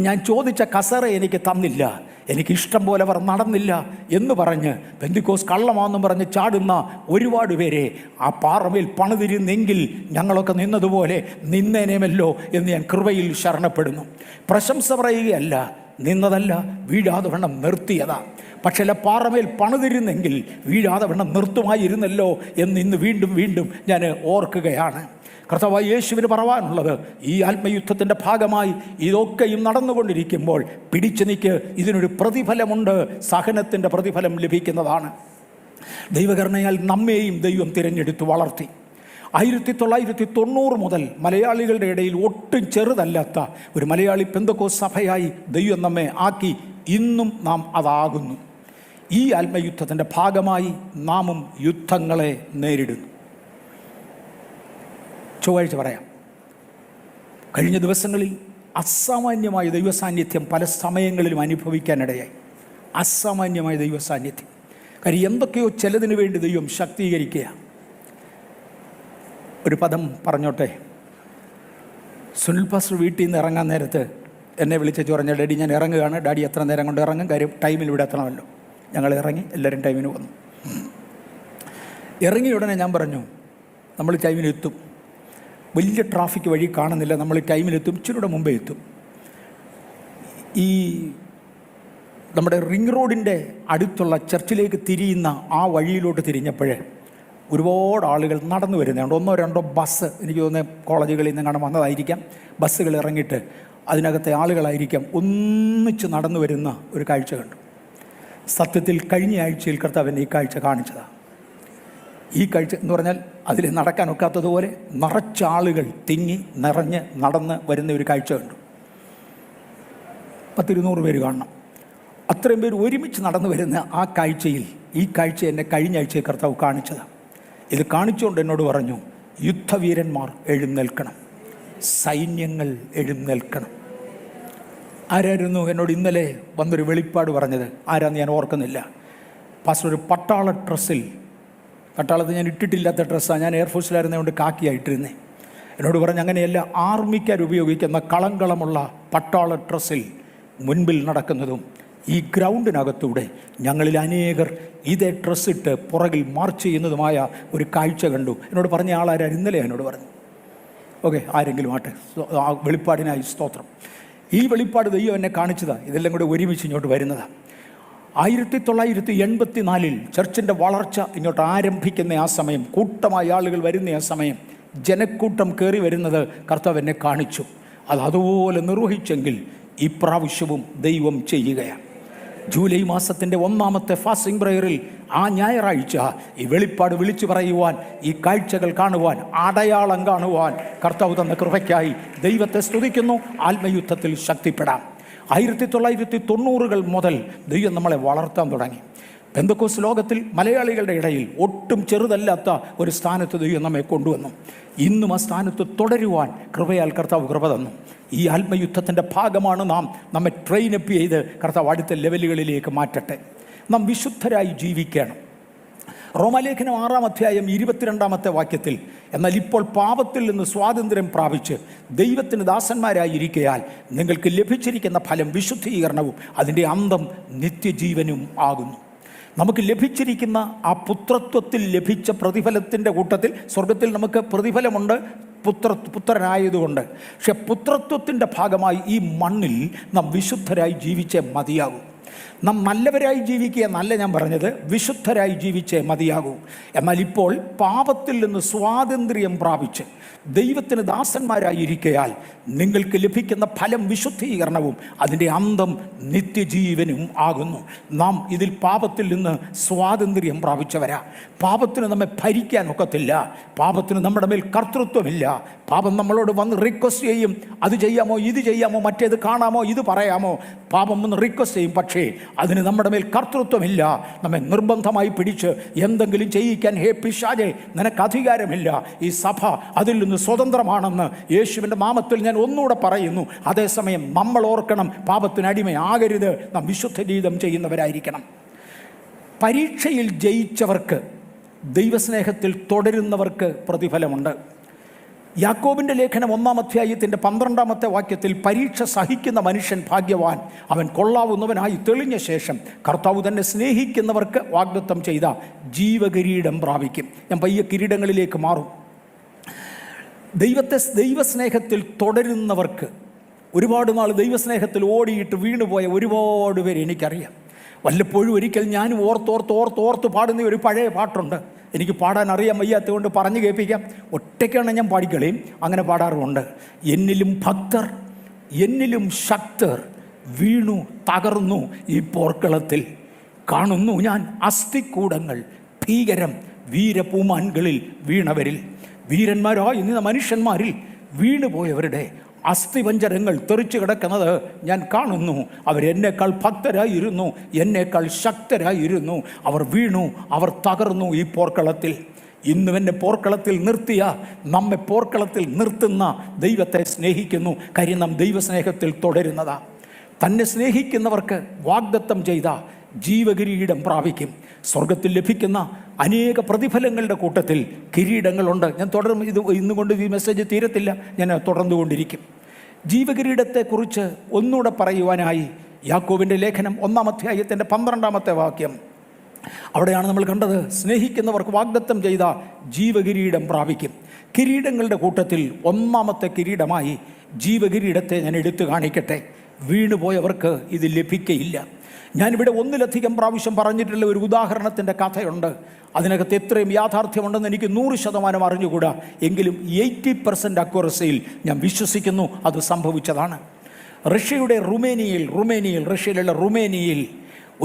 ഞാൻ ചോദിച്ച കസേര എനിക്ക് തന്നില്ല, എനിക്കിഷ്ടം പോലെ അവർ നടന്നില്ല എന്ന് പറഞ്ഞ് പെന്തക്കോസ് കള്ളമാണെന്നും പറഞ്ഞ് ചാടുന്ന ഒരുപാട് പേരെ ആ പാറമേൽ പണിതിരുന്നെങ്കിൽ ഞങ്ങളൊക്കെ നിന്നതുപോലെ നിന്നേനേമല്ലോ എന്ന് ഞാൻ കൃപയിൽ ശരണപ്പെടുന്നു. പ്രശംസ പറയുകയല്ല, നിന്നതല്ല, വീഴാതെ വണ്ണം നിർത്തിയതാ. പക്ഷേ പാറമേൽ പണിതിരുന്നെങ്കിൽ വീഴാതെ വണ്ണം നിർത്തുമായിരുന്നല്ലോ എന്ന് ഇന്ന് വീണ്ടും ഞാൻ ഓർക്കുകയാണ്. കർത്താവായ യേശുവിന് പറവാനുള്ളത്, ഈ ആത്മയുദ്ധത്തിൻ്റെ ഭാഗമായി ഇതൊക്കെയും നടന്നുകൊണ്ടിരിക്കുമ്പോൾ പിടിച്ചു നിൽക്ക്, ഇതിനൊരു പ്രതിഫലമുണ്ട്, സഹനത്തിൻ്റെ പ്രതിഫലം ലഭിക്കുന്നതാണ്. ദൈവകരുണയാൽ നമ്മെയും ദൈവം തിരഞ്ഞെടുത്ത് വളർത്തി. 1990 മുതൽ മലയാളികളുടെ ഇടയിൽ ഒട്ടും ചെറുതല്ലാത്ത ഒരു മലയാളി പെന്തക്കോസ്ത് സഭയായി ദൈവം നമ്മെ ആക്കി. ഇന്നും നാം അതാകുന്നു. ഈ ആത്മയുദ്ധത്തിൻ്റെ ഭാഗമായി നാമും യുദ്ധങ്ങളെ നേരിടുന്നു. ചൊവ്വാഴ്ച പറയാം. കഴിഞ്ഞ ദിവസങ്ങളിൽ അസാമാന്യമായ ദൈവസാന്നിധ്യം പല സമയങ്ങളിലും അനുഭവിക്കാനിടയായി. അസാമാന്യമായ ദൈവസാന്നിധ്യം. കാര്യം എന്തൊക്കെയോ ചിലതിനു വേണ്ടി ദൈവം ശക്തീകരിക്കുക. ഒരു പദം പറഞ്ഞോട്ടെ. സുനിൽ പാസ്റ്റർ വീട്ടിൽ നിന്ന് ഇറങ്ങാൻ നേരത്ത് എന്നെ വിളിച്ചു പറഞ്ഞ, ഡാഡി ഞാൻ ഇറങ്ങുകയാണ്, ഡാഡി എത്ര നേരം കൊണ്ട് ഇറങ്ങും, കാര്യം ടൈമിൽ ഇവിടെ എത്തണമല്ലോ. ഞങ്ങൾ ഇറങ്ങി, എല്ലാവരും ടൈമിന് വന്നു. ഇറങ്ങിയ ഉടനെ ഞാൻ പറഞ്ഞു, നമ്മൾ ടൈമിലെത്തും, വലിയ ട്രാഫിക് വഴി കാണുന്നില്ല, നമ്മൾ ടൈമിലെത്തും, ഇച്ചിരിയുടെ മുമ്പേ എത്തും. ഈ നമ്മുടെ റിംഗ് റോഡിൻ്റെ അടുത്തുള്ള ചർച്ചിലേക്ക് തിരിയുന്ന ആ വഴിയിലോട്ട് തിരിഞ്ഞപ്പോഴേ ഒരുപാട് ആളുകൾ നടന്നു വരുന്നുണ്ട്. 1-2 ബസ്, എനിക്ക് തോന്നുന്നത് കോളേജുകളിൽ നിന്ന് കാണാൻ വന്നതായിരിക്കാം, ബസ്സുകൾ ഇറങ്ങിയിട്ട് അതിനകത്തെ ആളുകളായിരിക്കാം, ഒന്നിച്ച് നടന്നു വരുന്ന ഒരു കാഴ്ച കണ്ടു. സത്യത്തിൽ കഴിഞ്ഞ ആഴ്ചയിൽ കർത്താവിൻ്റെ ഈ കാഴ്ച കാണിച്ചതാണ്. ഈ കാഴ്ച എന്ന് പറഞ്ഞാൽ അതിൽ നടക്കാനൊക്കാത്തതുപോലെ നിറച്ച ആളുകൾ തിങ്ങി നിറഞ്ഞ് നടന്ന് വരുന്ന ഒരു കാഴ്ച കണ്ടു. 10-200 പേര് കാണണം. അത്രയും പേര് ഒരുമിച്ച് നടന്നു വരുന്ന ആ കാഴ്ചയിൽ ഈ കാഴ്ച എന്നെ കഴിഞ്ഞ ആഴ്ചയിൽ കർത്താവ് കാണിച്ചതാണ്. ഇത് കാണിച്ചുകൊണ്ട് എന്നോട് പറഞ്ഞു, യുദ്ധവീരന്മാർ എഴുന്നേൽക്കണം, സൈന്യങ്ങൾ എഴുന്നേൽക്കണം. ആരായിരുന്നു എന്നോട് ഇന്നലെ വന്നൊരു വെളിപ്പാട് പറഞ്ഞത്? ആരാന്ന് ഞാൻ ഓർക്കുന്നില്ല. പാസ്റ്റർ ഒരു പട്ടാള ഡ്രസ്സിൽ, പട്ടാളത്തിൽ ഞാൻ ഇട്ടിട്ടില്ലാത്ത ഡ്രസ്സാണ്, ഞാൻ എയർഫോഴ്സിലായിരുന്നതുകൊണ്ട് കാക്കിയായിട്ടിരുന്നേ. എന്നോട് പറഞ്ഞ് അങ്ങനെയല്ല, ആർമിക്കാർ ഉപയോഗിക്കുന്ന കളങ്കളമുള്ള പട്ടാള ഡ്രസ്സിൽ മുൻപിൽ നടക്കുന്നതും ഈ ഗ്രൗണ്ടിനകത്തൂടെ ഞങ്ങളിൽ അനേകർ ഇതേ ഡ്രസ്സിട്ട് പുറകിൽ മാർച്ച് ചെയ്യുന്നതുമായ ഒരു കാഴ്ച കണ്ടു. എന്നോട് പറഞ്ഞ ആളാരും ഇന്നലെ എന്നോട് പറഞ്ഞു. ഓക്കെ, ആരെങ്കിലും ആട്ടെ, ആ വെളിപ്പാടിനായി സ്തോത്രം. ഈ വെളിപ്പാട് ദൈവം എന്നെ കാണിച്ചതാണ്. ഇതെല്ലാം കൂടെ ഒരുമിച്ച് ഇങ്ങോട്ട് വരുന്നതാണ്. 1984 ചർച്ചിൻ്റെ വളർച്ച ഇങ്ങോട്ട് ആരംഭിക്കുന്ന ആ സമയം, കൂട്ടമായ ആളുകൾ വരുന്ന ആ സമയം, ജനക്കൂട്ടം കയറി വരുന്നത് കർത്താവ് എന്നെ കാണിച്ചു. അതുപോലെ നിർവഹിച്ചെങ്കിൽ ഈ പ്രാവശ്യവും ദൈവം ചെയ്യുകയാണ്. ജൂലൈ മാസത്തിൻ്റെ 1ാമത്തെ ഫാസ്റ്റിംഗ് പ്രയറിൽ ആ ഞായറാഴ്ച ഈ വെളിപ്പാട് വിളിച്ചു പറയുവാൻ, ഈ കാഴ്ചകൾ കാണുവാൻ, അടയാളം കാണുവാൻ കർത്താവ് തന്ന കൃപയ്ക്കായി ദൈവത്തെ സ്തുതിക്കുന്നു. ആത്മയുദ്ധത്തിൽ ശക്തിപ്പെടാം. 1990-കൾ മുതൽ ദൈവം നമ്മളെ വളർത്താൻ തുടങ്ങി. പെന്തക്കോസ്ത് ലോകത്തിൽ മലയാളികളുടെ ഇടയിൽ ഒട്ടും ചെറുതല്ലാത്ത ഒരു സ്ഥാനത്ത് ദൈവം നമ്മെ കൊണ്ടുവന്നു. ഇന്നും ആ സ്ഥാനത്ത് തുടരുവാൻ കൃപയാൽ കർത്താവ് കൃപ തന്നു. ഈ ആത്മയുദ്ധത്തിൻ്റെ ഭാഗമാണ് നാം. നമ്മെ ട്രെയിനപ്പ് ചെയ്ത് കർത്താവ് അടുത്ത ലെവലുകളിലേക്ക് മാറ്റട്ടെ. നാം വിശുദ്ധരായി ജീവിക്കണം. റോമാലേഖനം 6-ാം അധ്യായം 22-ാമത്തെ വാക്യത്തിൽ, എന്നാൽ ഇപ്പോൾ പാപത്തിൽ നിന്ന് സ്വാതന്ത്ര്യം പ്രാപിച്ച് ദൈവത്തിന് ദാസന്മാരായിരിക്കയാൽ നിങ്ങൾക്ക് ലഭിച്ചിരിക്കുന്ന ഫലം വിശുദ്ധീകരണവും അതിൻ്റെ അന്തം നിത്യജീവനും ആകുന്നു. നമുക്ക് ലഭിച്ചിരിക്കുന്ന ആ പുത്രത്വത്തിൽ ലഭിച്ച പ്രതിഫലത്തിൻ്റെ കൂട്ടത്തിൽ സ്വർഗത്തിൽ നമുക്ക് പ്രതിഫലമുണ്ട് പുത്രനായതുകൊണ്ട്. പക്ഷെ പുത്രത്വത്തിൻ്റെ ഭാഗമായി ഈ മണ്ണിൽ നാം വിശുദ്ധരായി ജീവിച്ചേ മതിയാകും. നാം നല്ലവരായി ജീവിക്കുക എന്നല്ല ഞാൻ പറഞ്ഞത്, വിശുദ്ധരായി ജീവിച്ചേ മതിയാകൂ. എന്നാൽ ഇപ്പോൾ പാപത്തിൽ നിന്ന് സ്വാതന്ത്ര്യം പ്രാപിച്ച് ദൈവത്തിന് ദാസന്മാരായിരിക്കയാൽ നിങ്ങൾക്ക് ലഭിക്കുന്ന ഫലം വിശുദ്ധീകരണവും അതിൻ്റെ അന്തം നിത്യജീവനും ആകുന്നു. നാം ഇതിൽ പാപത്തിൽ നിന്ന് സ്വാതന്ത്ര്യം പ്രാപിച്ചവരാ. പാപത്തിന് നമ്മെ ഭരിക്കാൻ ഒക്കത്തില്ല. പാപത്തിന് നമ്മുടെ മേൽ കർത്തൃത്വമില്ല. പാപം നമ്മളോട് വന്ന് റിക്വസ്റ്റ് ചെയ്യും, അത് ചെയ്യാമോ, ഇത് ചെയ്യാമോ, മറ്റേത് കാണാമോ, ഇത് പറയാമോ. പാപം വന്ന് റിക്വസ്റ്റ് ചെയ്യും, പക്ഷേ അതിന് നമ്മുടെ മേൽ കർത്തൃത്വമില്ല. നമ്മെ നിർബന്ധമായി പിടിച്ച് എന്തെങ്കിലും ചെയ്യിക്കാൻ, ഹേ പിശാചേ, നിനക്ക് അധികാരമില്ല. ഈ സഭ അതിൽ നിന്ന് സ്വതന്ത്രമാണെന്ന് യേശുവിൻ്റെ നാമത്തിൽ ഞാൻ ഒന്നുകൂടെ പറയുന്നു. അതേസമയം നമ്മൾ ഓർക്കണം, പാപത്തിനടിമയാകരുത്. നാം വിശുദ്ധ ജീവിതം ചെയ്യുന്നവരായിരിക്കണം. പരീക്ഷയിൽ ജയിച്ചവർക്ക്, ദൈവസ്നേഹത്തിൽ തുടരുന്നവർക്ക് പ്രതിഫലമുണ്ട്. യാക്കോബിൻ്റെ ലേഖനം 1-ാം അധ്യായത്തിൻ്റെ 12-ാമത്തെ വാക്യത്തിൽ, പരീക്ഷ സഹിക്കുന്ന മനുഷ്യൻ ഭാഗ്യവാൻ, അവൻ കൊള്ളാവുന്നവനായി തെളിഞ്ഞ ശേഷം കർത്താവ് തന്നെ സ്നേഹിക്കുന്നവർക്ക് വാഗ്ദത്തം ചെയ്ത ജീവകിരീടം പ്രാപിക്കും. ഞാൻ പയ്യെ കിരീടങ്ങളിലേക്ക് മാറും. ദൈവസ്നേഹത്തിൽ തുടരുന്നവർക്ക്, ഒരുപാട് നാൾ ദൈവസ്നേഹത്തിൽ ഓടിയിട്ട് വീണുപോയ ഒരുപാട് പേര് എനിക്കറിയാം. വല്ലപ്പോഴും ഒരിക്കൽ ഞാനും ഓർത്ത് പാടുന്ന ഒരു പഴയ പാട്ടുണ്ട്. എനിക്ക് പാടാൻ അറിയാൻ വയ്യാത്തതുകൊണ്ട് പറഞ്ഞു കേൾപ്പിക്കാം. ഒറ്റയ്ക്കാണ് ഞാൻ പാടിക്കളയും, അങ്ങനെ പാടാറുമുണ്ട്. എന്നിലും ഭക്തർ, എന്നിലും ശക്തർ വീണു തകർന്നു ഈ പോർക്കളത്തിൽ. കാണുന്നു ഞാൻ അസ്ഥിക്കൂടങ്ങൾ ഭീകരം വീരപൂമാൻകളിൽ വീണവരിൽ. വീരന്മാരായി നിന്ന മനുഷ്യന്മാരിൽ വീണുപോയവരുടെ അസ്ഥിപഞ്ജരങ്ങൾ തെറിച്ചു കിടക്കുന്നത് ഞാൻ കാണുന്നു. അവരെന്നേക്കാൾ ഭക്തരായിരുന്നു, എന്നേക്കാൾ ശക്തരായിരുന്നു. അവർ വീണു, അവർ തകർന്നു ഈ പോർക്കളത്തിൽ. ഇന്നും എന്നെ പോർക്കളത്തിൽ നിർത്തിയ, നമ്മെ പോർക്കളത്തിൽ നിർത്തുന്ന ദൈവത്തെ സ്നേഹിക്കുന്നു. കാര്യം നാം ദൈവസ്നേഹത്തിൽ തുടരുന്നതാ. തന്നെ സ്നേഹിക്കുന്നവർക്ക് വാഗ്ദത്തം ചെയ്ത ജീവകിരീടം പ്രാപിക്കും. സ്വർഗത്തിൽ ലഭിക്കുന്ന അനേക പ്രതിഫലങ്ങളുടെ കൂട്ടത്തിൽ കിരീടങ്ങളുണ്ട്. ഞാൻ തുടർന്ന് ഇന്നുകൊണ്ട് ഈ മെസ്സേജ് തീരത്തില്ല, ഞാൻ തുടർന്നുകൊണ്ടിരിക്കും. ജീവകിരീടത്തെക്കുറിച്ച് ഒന്നുകൂടെ പറയുവാനായി യാക്കോബിൻ്റെ ലേഖനം 1-ാം അധ്യായത്തിൻ്റെ 12-ാമത്തെ വാക്യം, അവിടെയാണ് നമ്മൾ കണ്ടത്, സ്നേഹിക്കുന്നവർക്ക് വാഗ്ദത്തം ചെയ്ത ജീവകിരീടം പ്രാപിക്കും. കിരീടങ്ങളുടെ കൂട്ടത്തിൽ ഒന്നാമത്തെ കിരീടമായി ജീവകിരീടത്തെ ഞാൻ എടുത്തു കാണിക്കട്ടെ. വീണുപോയവർക്ക് ഇത് ലഭിക്കയില്ല. ഞാനിവിടെ ഒന്നിലധികം പ്രാവശ്യം പറഞ്ഞിട്ടുള്ള ഒരു ഉദാഹരണത്തിൻ്റെ കഥയുണ്ട്. അതിനകത്ത് എത്രയും യാഥാർത്ഥ്യമുണ്ടെന്ന് എനിക്ക് 100% അറിഞ്ഞുകൂടാ. എങ്കിലും 80% അക്യുറസിയിൽ ഞാൻ വിശ്വസിക്കുന്നു അത് സംഭവിച്ചതാണ്. റഷ്യയിലുള്ള റുമേനിയയിൽ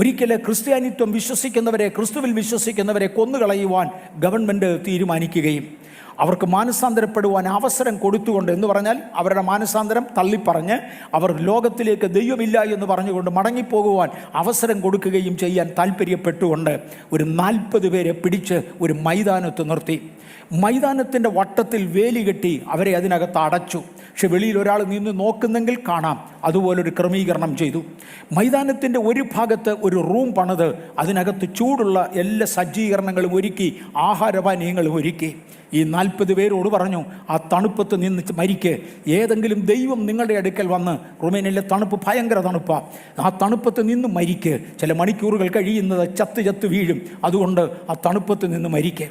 ഒരിക്കൽ ക്രിസ്ത്യാനിത്വം വിശ്വസിക്കുന്നവരെ, ക്രിസ്തുവിൽ വിശ്വസിക്കുന്നവരെ കൊന്നുകളയുവാൻ ഗവൺമെൻറ് തീരുമാനിക്കുകയും അവർക്ക് മാനസാന്തരപ്പെടുവാൻ അവസരം കൊടുത്തുകൊണ്ട്, എന്ന് പറഞ്ഞാൽ അവരുടെ മാനസാന്തരം തള്ളിപ്പറഞ്ഞ് അവർ ലോകത്തിലേക്ക് ദൈവമില്ല എന്ന് പറഞ്ഞുകൊണ്ട് മടങ്ങിപ്പോകുവാൻ അവസരം കൊടുക്കുകയും ചെയ്യാൻ താല്പര്യപ്പെട്ടുകൊണ്ട് ഒരു 40 പേരെ പിടിച്ച് ഒരു മൈതാനത്ത് നിർത്തി. മൈതാനത്തിൻ്റെ വട്ടത്തിൽ വേലി കെട്ടി അവരെ അതിനകത്ത് അടച്ചു. പക്ഷെ വെളിയിൽ ഒരാൾ നിന്ന് നോക്കുന്നെങ്കിൽ കാണാം. അതുപോലൊരു ക്രമീകരണം ചെയ്തു. മൈതാനത്തിൻ്റെ ഒരു ഭാഗത്ത് ഒരു റൂം പണിത് അതിനകത്ത് ചൂടുള്ള എല്ലാ സജ്ജീകരണങ്ങളും ഒരുക്കി, ആഹാരപാനീയങ്ങളും ഒരുക്കി. ഈ 40 പേരോട് പറഞ്ഞു, ആ തണുപ്പത്ത് നിന്ന് മരിക്ക്. ഏതെങ്കിലും ദൈവം നിങ്ങളുടെ അടുക്കൽ വന്ന്, റുമേനിയയിലെ തണുപ്പ് ഭയങ്കര തണുപ്പാണ്, ആ തണുപ്പത്ത് നിന്ന് മരിക്ക്. ചില മണിക്കൂറുകൾ കഴിയുന്നത് ചത്ത് വീഴും. അതുകൊണ്ട് ആ തണുപ്പത്ത് നിന്ന് മരിക്ക്.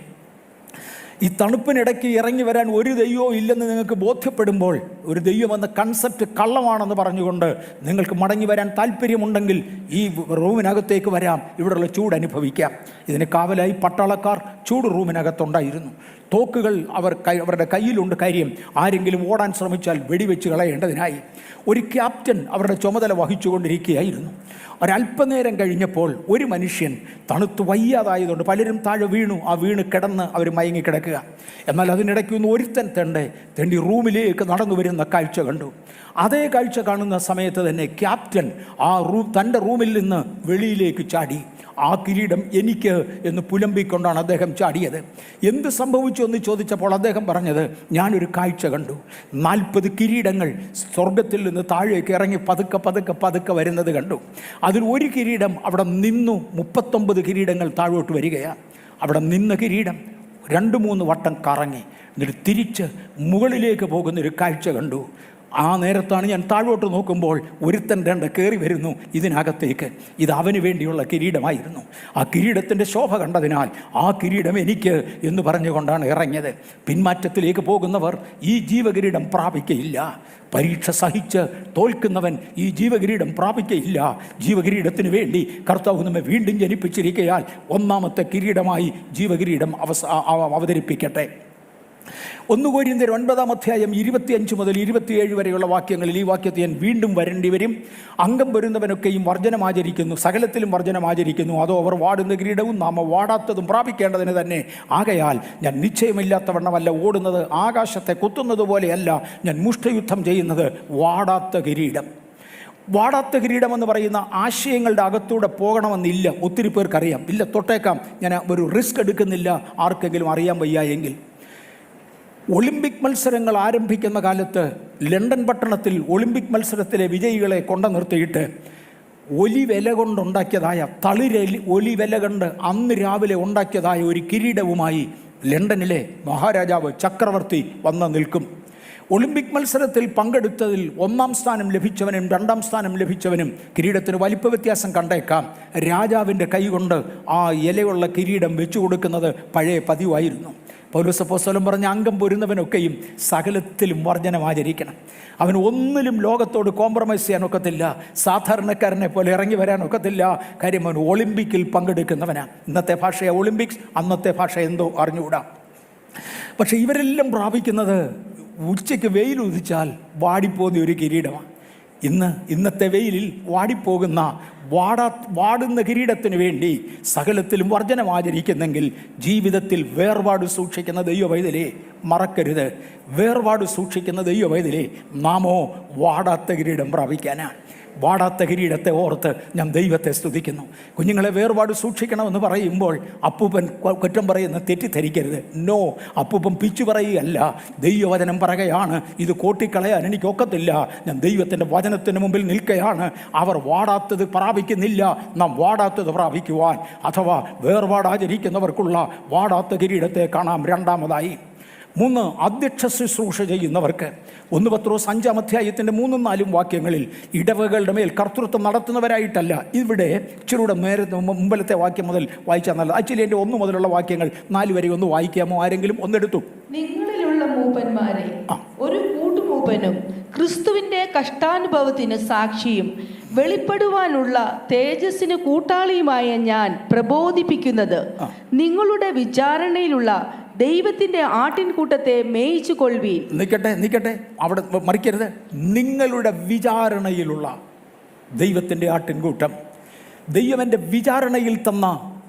ഈ തണുപ്പിനിടയ്ക്ക് ഇറങ്ങി വരാൻ ഒരു ദൈവവും ഇല്ലെന്ന് നിങ്ങൾക്ക് ബോധ്യപ്പെടുമ്പോൾ, ഒരു ദൈവം എന്ന കൺസെപ്റ്റ് കള്ളമാണെന്ന് പറഞ്ഞുകൊണ്ട് നിങ്ങൾക്ക് മടങ്ങി വരാൻ താല്പര്യമുണ്ടെങ്കിൽ ഈ റൂമിനകത്തേക്ക് വരാം, ഇവിടെയുള്ള ചൂട് അനുഭവിക്കാം. ഇതിന് കാവലായി പട്ടാളക്കാർ ചൂട് റൂമിനകത്തുണ്ടായിരുന്നു. തോക്കുകൾ അവരുടെ കയ്യിലുണ്ട്. കാര്യം, ആരെങ്കിലും ഓടാൻ ശ്രമിച്ചാൽ വെടിവെച്ച് കളയേണ്ടതിനായി. ഒരു ക്യാപ്റ്റൻ അവരുടെ ചുമതല വഹിച്ചുകൊണ്ടിരിക്കുകയായിരുന്നു. ഒരല്പനേരം കഴിഞ്ഞപ്പോൾ ഒരു മനുഷ്യൻ തണുത്ത് വയ്യാതായതുകൊണ്ട് പലരും താഴെ വീണു. ആ വീണ് കിടന്ന് അവർ മയങ്ങിക്കിടക്കുക. എന്നാൽ അതിനിടയ്ക്കൊന്ന് ഒരുത്തൻ തെണ്ടി റൂമിലേക്ക് നടന്നു വരുന്ന കാഴ്ച കണ്ടു. അതേ കാഴ്ച കാണുന്ന സമയത്ത് തന്നെ ക്യാപ്റ്റൻ തൻ്റെ റൂമിൽ നിന്ന് വെളിയിലേക്ക് ചാടി. ആ കിരീടം എനിക്ക് എന്ന് പുലമ്പിക്കൊണ്ടാണ് അദ്ദേഹം ചാടിയത്. എന്ത് സംഭവിച്ചു എന്ന് ചോദിച്ചപ്പോൾ അദ്ദേഹം പറഞ്ഞത്, ഞാനൊരു കാഴ്ച കണ്ടു. 40 കിരീടങ്ങൾ സ്വർഗത്തിൽ നിന്ന് താഴേക്ക് ഇറങ്ങി പതുക്കെ വരുന്നത് കണ്ടു. അതിൽ ഒരു കിരീടം അവിടെ നിന്നു. 39 കിരീടങ്ങൾ താഴോട്ട് വരികയാണ്. അവിടെ നിന്ന കിരീടം 2-3 വട്ടം കറങ്ങി എന്നിട്ട് തിരിച്ച് മുകളിലേക്ക് പോകുന്നൊരു കാഴ്ച കണ്ടു. ആ നേരത്താണ് ഞാൻ താഴോട്ട് നോക്കുമ്പോൾ ഒരുത്തൻ കയറി വരുന്നു ഇതിനകത്തേക്ക്. ഇത് അവന് വേണ്ടിയുള്ള കിരീടമായിരുന്നു. ആ കിരീടത്തിൻ്റെ ശോഭ കണ്ടതിനാൽ ആ കിരീടം എനിക്ക് എന്ന് പറഞ്ഞുകൊണ്ടാണ് ഇറങ്ങിയത്. പിന്മാറ്റത്തിലേക്ക് പോകുന്നവർ ഈ ജീവകിരീടം പ്രാപിക്കയില്ല. പരീക്ഷ സഹിച്ച് തോൽക്കുന്നവൻ ഈ ജീവകിരീടം പ്രാപിക്കയില്ല. ജീവകിരീടത്തിന് വേണ്ടി കർത്താവ് നമ്മെ വീണ്ടും ജനിപ്പിച്ചിരിക്കയാൽ ഒന്നാമത്തെ കിരീടമായി ജീവകിരീടം അവതരിപ്പിക്കട്ടെ. 1 കൊരിന്ത്യർ 9-ാം അധ്യായം 25 മുതൽ 27 വരെയുള്ള വാക്യങ്ങളിൽ ഈ വാക്യത്തെ ഞാൻ വീണ്ടും വരേണ്ടി വരും. അംഗം വരുന്നവനൊക്കെയും വർജനമാചരിക്കുന്നു, സകലത്തിലും വർജനമാചരിക്കുന്നു. അതോ അവർ വാടുന്ന കിരീടവും നാം വാടാത്തതും പ്രാപിക്കേണ്ടതിന് തന്നെ. ആകയാൽ ഞാൻ നിശ്ചയമില്ലാത്തവണ്ണമല്ല ഓടുന്നത്, ആകാശത്തെ കുത്തുന്നത് പോലെയല്ല ഞാൻ മുഷ്ഠയുദ്ധം ചെയ്യുന്നത്. വാടാത്ത കിരീടം. വാടാത്ത കിരീടം എന്ന് പറയുന്ന ആശയങ്ങളുടെ അകത്തൂടെ പോകണമെന്നില്ല. ഒത്തിരി പേർക്കറിയാം. ഇല്ല, തൊട്ടേക്കാം, ഞാൻ ഒരു റിസ്ക് എടുക്കുന്നില്ല. ആർക്കെങ്കിലും അറിയാൻ വയ്യ എങ്കിൽ, ഒളിമ്പിക് മത്സരങ്ങൾ ആരംഭിക്കുന്ന കാലത്ത് ലണ്ടൻ പട്ടണത്തിൽ ഒളിമ്പിക് മത്സരത്തിലെ വിജയികളെ കൊണ്ടു നിർത്തിയിട്ട് ഒലിവില കൊണ്ടുണ്ടാക്കിയതായ ഒലിവില കൊണ്ട് അന്ന് രാവിലെ ഉണ്ടാക്കിയതായ ഒരു കിരീടവുമായി ലണ്ടനിലെ മഹാരാജാവ് ചക്രവർത്തി വന്ന് നിൽക്കും. ഒളിമ്പിക് മത്സരത്തിൽ പങ്കെടുത്തതിൽ 1-ാം സ്ഥാനം ലഭിച്ചവനും 2-ാം സ്ഥാനം ലഭിച്ചവനും കിരീടത്തിന് വലിപ്പ വ്യത്യാസം കണ്ടേക്കാം. രാജാവിൻ്റെ കൈ കൊണ്ട് ആ ഇലയുള്ള കിരീടം വെച്ചു കൊടുക്കുന്നത് പഴയ പതിവായിരുന്നു. പൗലോസ് അപ്പോസ്തലൻ പറഞ്ഞ, അംഗം പൊരുന്നവനൊക്കെയും സകലത്തിലും വർജനം ആചരിക്കണം. അവൻ ഒന്നിലും ലോകത്തോട് കോംപ്രമൈസ് ചെയ്യാനൊക്കത്തില്ല. സാധാരണക്കാരനെ പോലെ ഇറങ്ങി വരാനൊക്കത്തില്ല. കാര്യം, അവൻ ഒളിമ്പിക്കിൽ പങ്കെടുക്കുന്നവനാണ്. ഇന്നത്തെ ഭാഷയെ ഒളിമ്പിക്സ്, അന്നത്തെ ഭാഷ എന്തോ അറിഞ്ഞുകൂടാ. പക്ഷെ ഇവരെല്ലാം പ്രാപിക്കുന്നത് ഉച്ചയ്ക്ക് വെയിൽ ഉദിച്ചാൽ വാടിപ്പോകുന്ന ഒരു കിരീടമാണ്. ഇന്നത്തെ വെയിലിൽ വാടിപ്പോകുന്ന വാടുന്ന കിരീടത്തിന് വേണ്ടി സകലത്തിലും വർജനം ആചരിക്കുന്നെങ്കിൽ ജീവിതത്തിൽ വേർപാട് സൂക്ഷിക്കുന്ന ദൈവവൈതലേ മറക്കരുത്. വേർപാട് സൂക്ഷിക്കുന്ന ദൈവവൈതലേ, നാമോ വാടാത്ത കിരീടം പ്രാപിക്കാനാണ്. വാടാത്ത കിരീടത്തെ ഓർത്ത് ഞാൻ ദൈവത്തെ സ്തുതിക്കുന്നു. കുഞ്ഞുങ്ങളെ വേർപാട് സൂക്ഷിക്കണമെന്ന് പറയുമ്പോൾ അപ്പൂപ്പൻ കുറ്റം പറയുന്ന തെറ്റിദ്ധരിക്കരുത്. നോ, അപ്പൂപ്പൻ പിച്ചു പറയുകയല്ല, ദൈവവചനം പറയുകയാണ്. ഇത് കോട്ടിക്കളയാൻ എനിക്കൊക്കത്തില്ല. ഞാൻ ദൈവത്തിൻ്റെ വചനത്തിന് മുമ്പിൽ നിൽക്കുകയാണ്. അവർ വാടാത്തത് പ്രാപിക്കുന്നില്ല, നാം വാടാത്തത് പ്രാപിക്കുവാൻ, അഥവാ വേർപാടാചരിക്കുന്നവർക്കുള്ള വാടാത്ത കിരീടത്തെ കാണാം. രണ്ടാമതായി 3, അധ്യക്ഷ ശുശ്രൂഷ ചെയ്യുന്നവർക്ക്. 1 പത്രോസ് 5-ാം അധ്യായത്തിൻ്റെ 3-4 വാക്യങ്ങളിൽ ഇടവകളുടെ മേൽ കർത്തൃത്വം നടത്തുന്നവരായിട്ടല്ല. ഇവിടെ ഇച്ചിരൂടെ നേരത്തെ മുമ്പിലത്തെ വാക്യം മുതൽ വായിച്ചാൽ നല്ലത്. ആക്ച്വലി എൻ്റെ 1 മുതലുള്ള വാക്യങ്ങൾ 4 വരെ ഒന്ന് വായിക്കാമോ? ആരെങ്കിലും ഒന്നെടുത്തു. നിങ്ങളിലുള്ള മൂപ്പന്മാരെ ഒരു കൂട്ടുമൂപ്പനും ക്രിസ്തുവിന്റെ കഷ്ടാനുഭവത്തിന് സാക്ഷിയും വെളിപ്പെടുവാനുള്ള തേജസ്സിന് കൂട്ടാളിയുമായ ഞാൻ പ്രബോധിപ്പിക്കുന്നത്, നിങ്ങളുടെ വിചാരണയിലുള്ള ദൈവത്തിന്റെ ആട്ടിൻകൂട്ടത്തെ മേയിച്ചു കൊള്ളുവീൻ. നിൽക്കട്ടെ, അവിടെ മറിക്കരുത്. നിങ്ങളുടെ വിചാരണയിലുള്ള ദൈവത്തിൻ്റെ ആട്ടിൻകൂട്ടം. ദൈവം എൻ്റെ വിചാരണയിൽ തന്ന,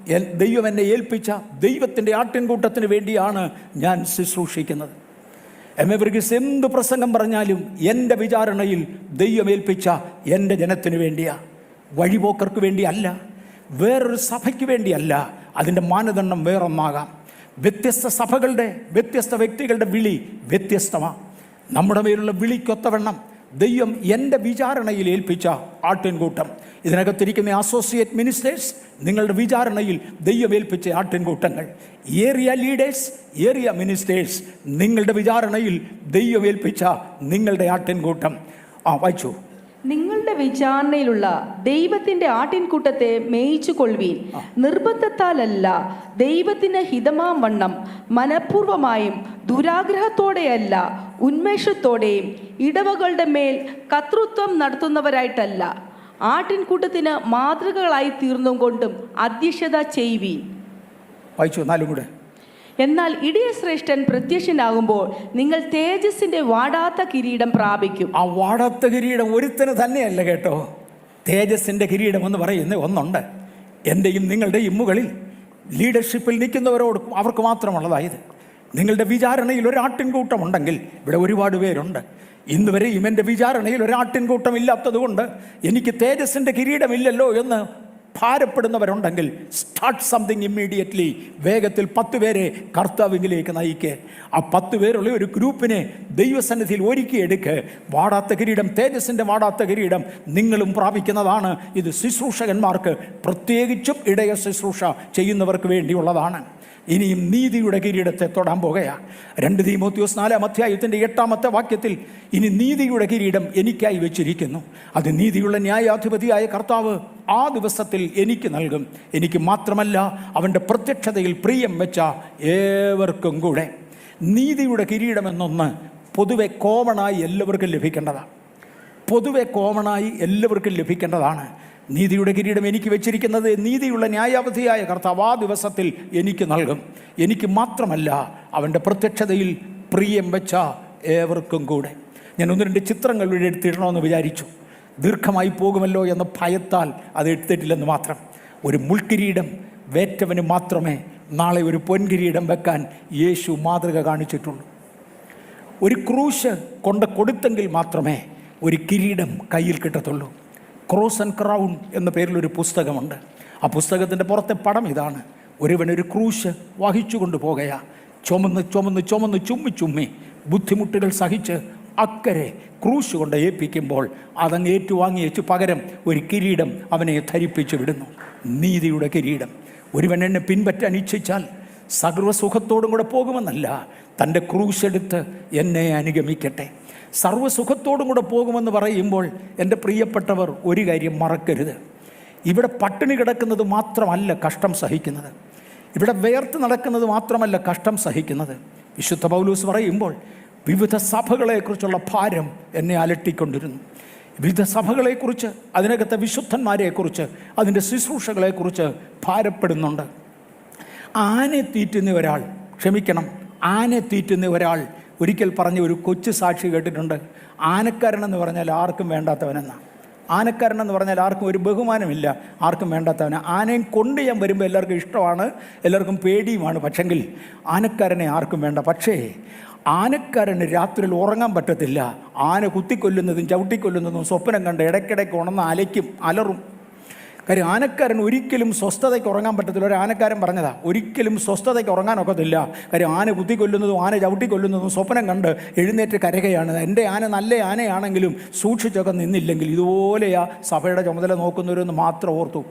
ദൈവം എന്നെ ഏൽപ്പിച്ച ദൈവത്തിൻ്റെ ആട്ടിൻകൂട്ടത്തിന് വേണ്ടിയാണ് ഞാൻ ശുശ്രൂഷിക്കുന്നത്. എവർഗീസ് എന്ത് പ്രസംഗം പറഞ്ഞാലും എൻ്റെ വിചാരണയിൽ ദൈവം ഏൽപ്പിച്ച എൻ്റെ ജനത്തിന് വേണ്ടിയാ. വഴിപോക്കർക്ക് വേണ്ടിയല്ല, വേറൊരു സഭയ്ക്ക് വേണ്ടിയല്ല. അതിൻ്റെ മാനദണ്ഡം വേറൊന്നാകാം. വ്യത്യസ്ത സഭകളുടെ, വ്യത്യസ്ത വ്യക്തികളുടെ വിളി വ്യത്യസ്തമാണ്. നമ്മുടെ മേലുള്ള വിളിക്കൊത്തവണ്ണം ദൈവം എൻ്റെ വിചാരണയിൽ ഏൽപ്പിച്ച ആട്ടിൻകൂട്ടം. ഇതിനകത്തിരിക്കുന്ന അസോസിയേറ്റ് മിനിസ്റ്റേഴ്സ്, നിങ്ങളുടെ വിചാരണയിൽ ദൈവം ഏൽപ്പിച്ച ആട്ടിൻകൂട്ടങ്ങൾ. ഏരിയ ലീഡേഴ്സ്, ഏരിയ മിനിസ്റ്റേഴ്സ്, നിങ്ങളുടെ വിചാരണയിൽ ദൈവം ഏൽപ്പിച്ച നിങ്ങളുടെ ആട്ടിൻകൂട്ടം. വായിച്ചു. നിങ്ങളുടെ വിചാരണയിലുള്ള ദൈവത്തിന്റെ ആട്ടിൻകൂട്ടത്തെ മേയിച്ചു കൊള്ളുവീൻ. നിർബന്ധത്താലല്ല, ദൈവത്തിന് ഹിതമാം വണ്ണം മനഃപൂർവമായും ദുരാഗ്രഹത്തോടെയല്ല, ഉന്മേഷത്തോടെയും ഇടവകളുടെ മേൽ കർത്തൃത്വം നടത്തുന്നവരായിട്ടല്ല, ആട്ടിൻകൂട്ടത്തിന് മാതൃകകളായി തീർന്നും കൊണ്ടും അധ്യക്ഷത ചെയ്യുവീൻ. വായിച്ചു 4 കൂടെ. എന്നാൽ ഇടയശ്രേഷ്ഠൻ പ്രത്യക്ഷനാകുമ്പോൾ നിങ്ങൾ തേജസ്സിന്റെ വാടാത്ത കിരീടം പ്രാപിക്കും. ആ വാടാത്ത കിരീടം ഒരുത്തന് തന്നെയല്ല കേട്ടോ. തേജസ്സിൻ്റെ കിരീടം എന്ന് പറയുന്ന ഒന്നുണ്ട്. എൻ്റെയും നിങ്ങളുടെയും മുകളിൽ ലീഡർഷിപ്പിൽ നിൽക്കുന്നവരോട് അവർക്ക് മാത്രമുള്ളതായത്. നിങ്ങളുടെ വിചാരണയിൽ ഒരാട്ടിൻകൂട്ടമുണ്ടെങ്കിൽ, ഇവിടെ ഒരുപാട് പേരുണ്ട്. ഇന്ന് വരെയും എൻ്റെ വിചാരണയിൽ ഒരാട്ടിൻകൂട്ടം ഇല്ലാത്തത് കൊണ്ട് എനിക്ക് തേജസ്സിൻ്റെ കിരീടമില്ലല്ലോ എന്ന് ഭാരപ്പെടുന്നവരുണ്ടെങ്കിൽ, സ്റ്റാർട്ട് സംതിങ് ഇമ്മീഡിയറ്റ്ലി. വേഗത്തിൽ 10 പേരെ കർത്താവിലേക്ക് നയിക്കുക. ആ 10 പേരുള്ള ഒരു ഗ്രൂപ്പിനെ ദൈവസന്നിധിയിൽ ഒരുക്കിയെടുക്ക്. വാടാത്ത കിരീടം, തേജസ്സിൻ്റെ വാടാത്ത കിരീടം നിങ്ങളും പ്രാപിക്കുന്നതാണ്. ഇത് ശുശ്രൂഷകന്മാർക്ക്, പ്രത്യേകിച്ചും ഇടയ ശുശ്രൂഷ ചെയ്യുന്നവർക്ക് വേണ്ടിയുള്ളതാണ്. ഇനിയും നീതിയുടെ കിരീടത്തെ തൊടാൻ പോകുകയാണ്. 2 തീമോഥെയോസ് 4-ാം അധ്യായത്തിൻ്റെ 8-ാമത്തെ വാക്യത്തിൽ, ഇനി നീതിയുടെ കിരീടം എനിക്കായി വെച്ചിരിക്കുന്നു. അത് നീതിയുള്ള ന്യായാധിപതിയായ കർത്താവ് ആ ദിവസത്തിൽ എനിക്ക് നൽകും. എനിക്ക് മാത്രമല്ല, അവൻ്റെ പ്രത്യക്ഷതയിൽ പ്രിയം വെച്ച ഏവർക്കും കൂടെ. നീതിയുടെ കിരീടമെന്നൊന്ന് പൊതുവെ കോമണായി എല്ലാവർക്കും ലഭിക്കേണ്ടതാണ്. നീതിയുടെ കിരീടം എനിക്ക് വെച്ചിരിക്കുന്നത് നീതിയുള്ള ന്യായാവധിയായ കർത്താവ് ആ ദിവസത്തിൽ എനിക്ക് നൽകും. എനിക്ക് മാത്രമല്ല, അവൻ്റെ പ്രത്യക്ഷതയിൽ പ്രിയം വെച്ച ഏവർക്കും കൂടെ. ഞാൻ 1-2 ചിത്രങ്ങൾ ഇവിടെ എടുത്തിടണമെന്ന് വിചാരിച്ചു. ദീർഘമായി പോകുമല്ലോ എന്ന ഭയത്താൽ അത് എടുത്തിട്ടില്ലെന്ന് മാത്രം. ഒരു മുൾക്കിരീടം വേറ്റവന് മാത്രമേ നാളെ ഒരു പൊൻകിരീടം വെക്കാൻ യേശു മാതൃക കാണിച്ചിട്ടുള്ളൂ. ഒരു ക്രൂശ് കൊടുത്തെങ്കിൽ മാത്രമേ ഒരു കിരീടം കയ്യിൽ കിട്ടത്തുള്ളൂ. ക്രോസ് ആൻഡ് ക്രൗൺ എന്ന പേരിലൊരു പുസ്തകമുണ്ട്. ആ പുസ്തകത്തിൻ്റെ പുറത്തെ പടം ഇതാണ്. ഒരുവനൊരു ക്രൂശ് വഹിച്ചു കൊണ്ടുപോകുക. ചുമ്മി ബുദ്ധിമുട്ടുകൾ സഹിച്ച് അക്കരെ ക്രൂശ് കൊണ്ട് ഏൽപ്പിക്കുമ്പോൾ അതങ്ങ് ഏറ്റുവാങ്ങിയേച്ച് പകരം ഒരു കിരീടം അവനെ ധരിപ്പിച്ചു വിടുന്നു. നീതിയുടെ കിരീടം. ഒരുവൻ എന്നെ പിൻപറ്റാൻ ഇച്ഛിച്ചാൽ സർവ്വസുഖത്തോടും കൂടെ പോകുമെന്നല്ല, തൻ്റെ ക്രൂശെടുത്ത് എന്നെ അനുഗമിക്കട്ടെ. സർവ്വസുഖത്തോടും കൂടെ പോകുമെന്ന് പറയുമ്പോൾ എൻ്റെ പ്രിയപ്പെട്ടവർ ഒരു കാര്യം മറക്കരുത്. ഇവിടെ പട്ടിണി കിടക്കുന്നത് മാത്രമല്ല കഷ്ടം സഹിക്കുന്നത്. ഇവിടെ വേർത്ത് നടക്കുന്നത് മാത്രമല്ല കഷ്ടം സഹിക്കുന്നത്. വിശുദ്ധ പൗലോസ് പറയുമ്പോൾ, വിവിധ സഭകളെക്കുറിച്ചുള്ള ഭാരം എന്നെ അലട്ടിക്കൊണ്ടിരുന്നു. വിവിധ സഭകളെക്കുറിച്ച്, അതിനകത്തെ വിശുദ്ധന്മാരെക്കുറിച്ച്, അതിൻ്റെ ശുശ്രൂഷകളെക്കുറിച്ച് ഭാരപ്പെടുന്നുണ്ട്. ആനെ തീറ്റുന്ന ഒരാൾ ഒരിക്കൽ പറഞ്ഞ ഒരു കൊച്ചു സാക്ഷി കേട്ടിട്ടുണ്ട്. ആനക്കാരനെന്ന് പറഞ്ഞാൽ ആർക്കും വേണ്ടാത്തവനെന്നാണ്. ആനക്കാരനെന്ന് പറഞ്ഞാൽ ആർക്കും ഒരു ബഹുമാനമില്ല, ആർക്കും വേണ്ടാത്തവന്. ആനയും കൊണ്ട് ഞാൻ വരുമ്പോൾ എല്ലാവർക്കും ഇഷ്ടമാണ്, എല്ലാവർക്കും പേടിയുമാണ്. പക്ഷെങ്കിൽ ആനക്കാരനെ ആർക്കും വേണ്ട. പക്ഷേ ആനക്കാരന് രാത്രിയിൽ ഉറങ്ങാൻ പറ്റത്തില്ല. ആന കുത്തിക്കൊല്ലുന്നതും ചവിട്ടിക്കൊല്ലുന്നതും സ്വപ്നം കണ്ട് ഇടയ്ക്കിടയ്ക്ക് ഉണർന്ന് അലറും. കാര്യം ആനക്കാരൻ ഒരിക്കലും സ്വസ്ഥതയ്ക്ക് ഉറങ്ങാൻ പറ്റത്തില്ല. ഒരു ആനക്കാരൻ പറഞ്ഞതാ, ഒരിക്കലും സ്വസ്ഥതയ്ക്ക് ഉറങ്ങാനൊക്കത്തില്ല. കാര്യം ആന കുത്തിക്കൊല്ലുന്നതും ആന ചവിട്ടിക്കൊല്ലുന്നതും സ്വപ്നം കണ്ട് എഴുന്നേറ്റ് കരകയാണ്. എൻ്റെ ആന നല്ല ആനയാണെങ്കിലും സൂക്ഷിച്ചൊക്കെ നിന്നില്ലെങ്കിൽ ഇതുപോലെയാ സഭയുടെ ചുമതല നോക്കുന്നവരെന്ന് മാത്രം ഓർത്തു.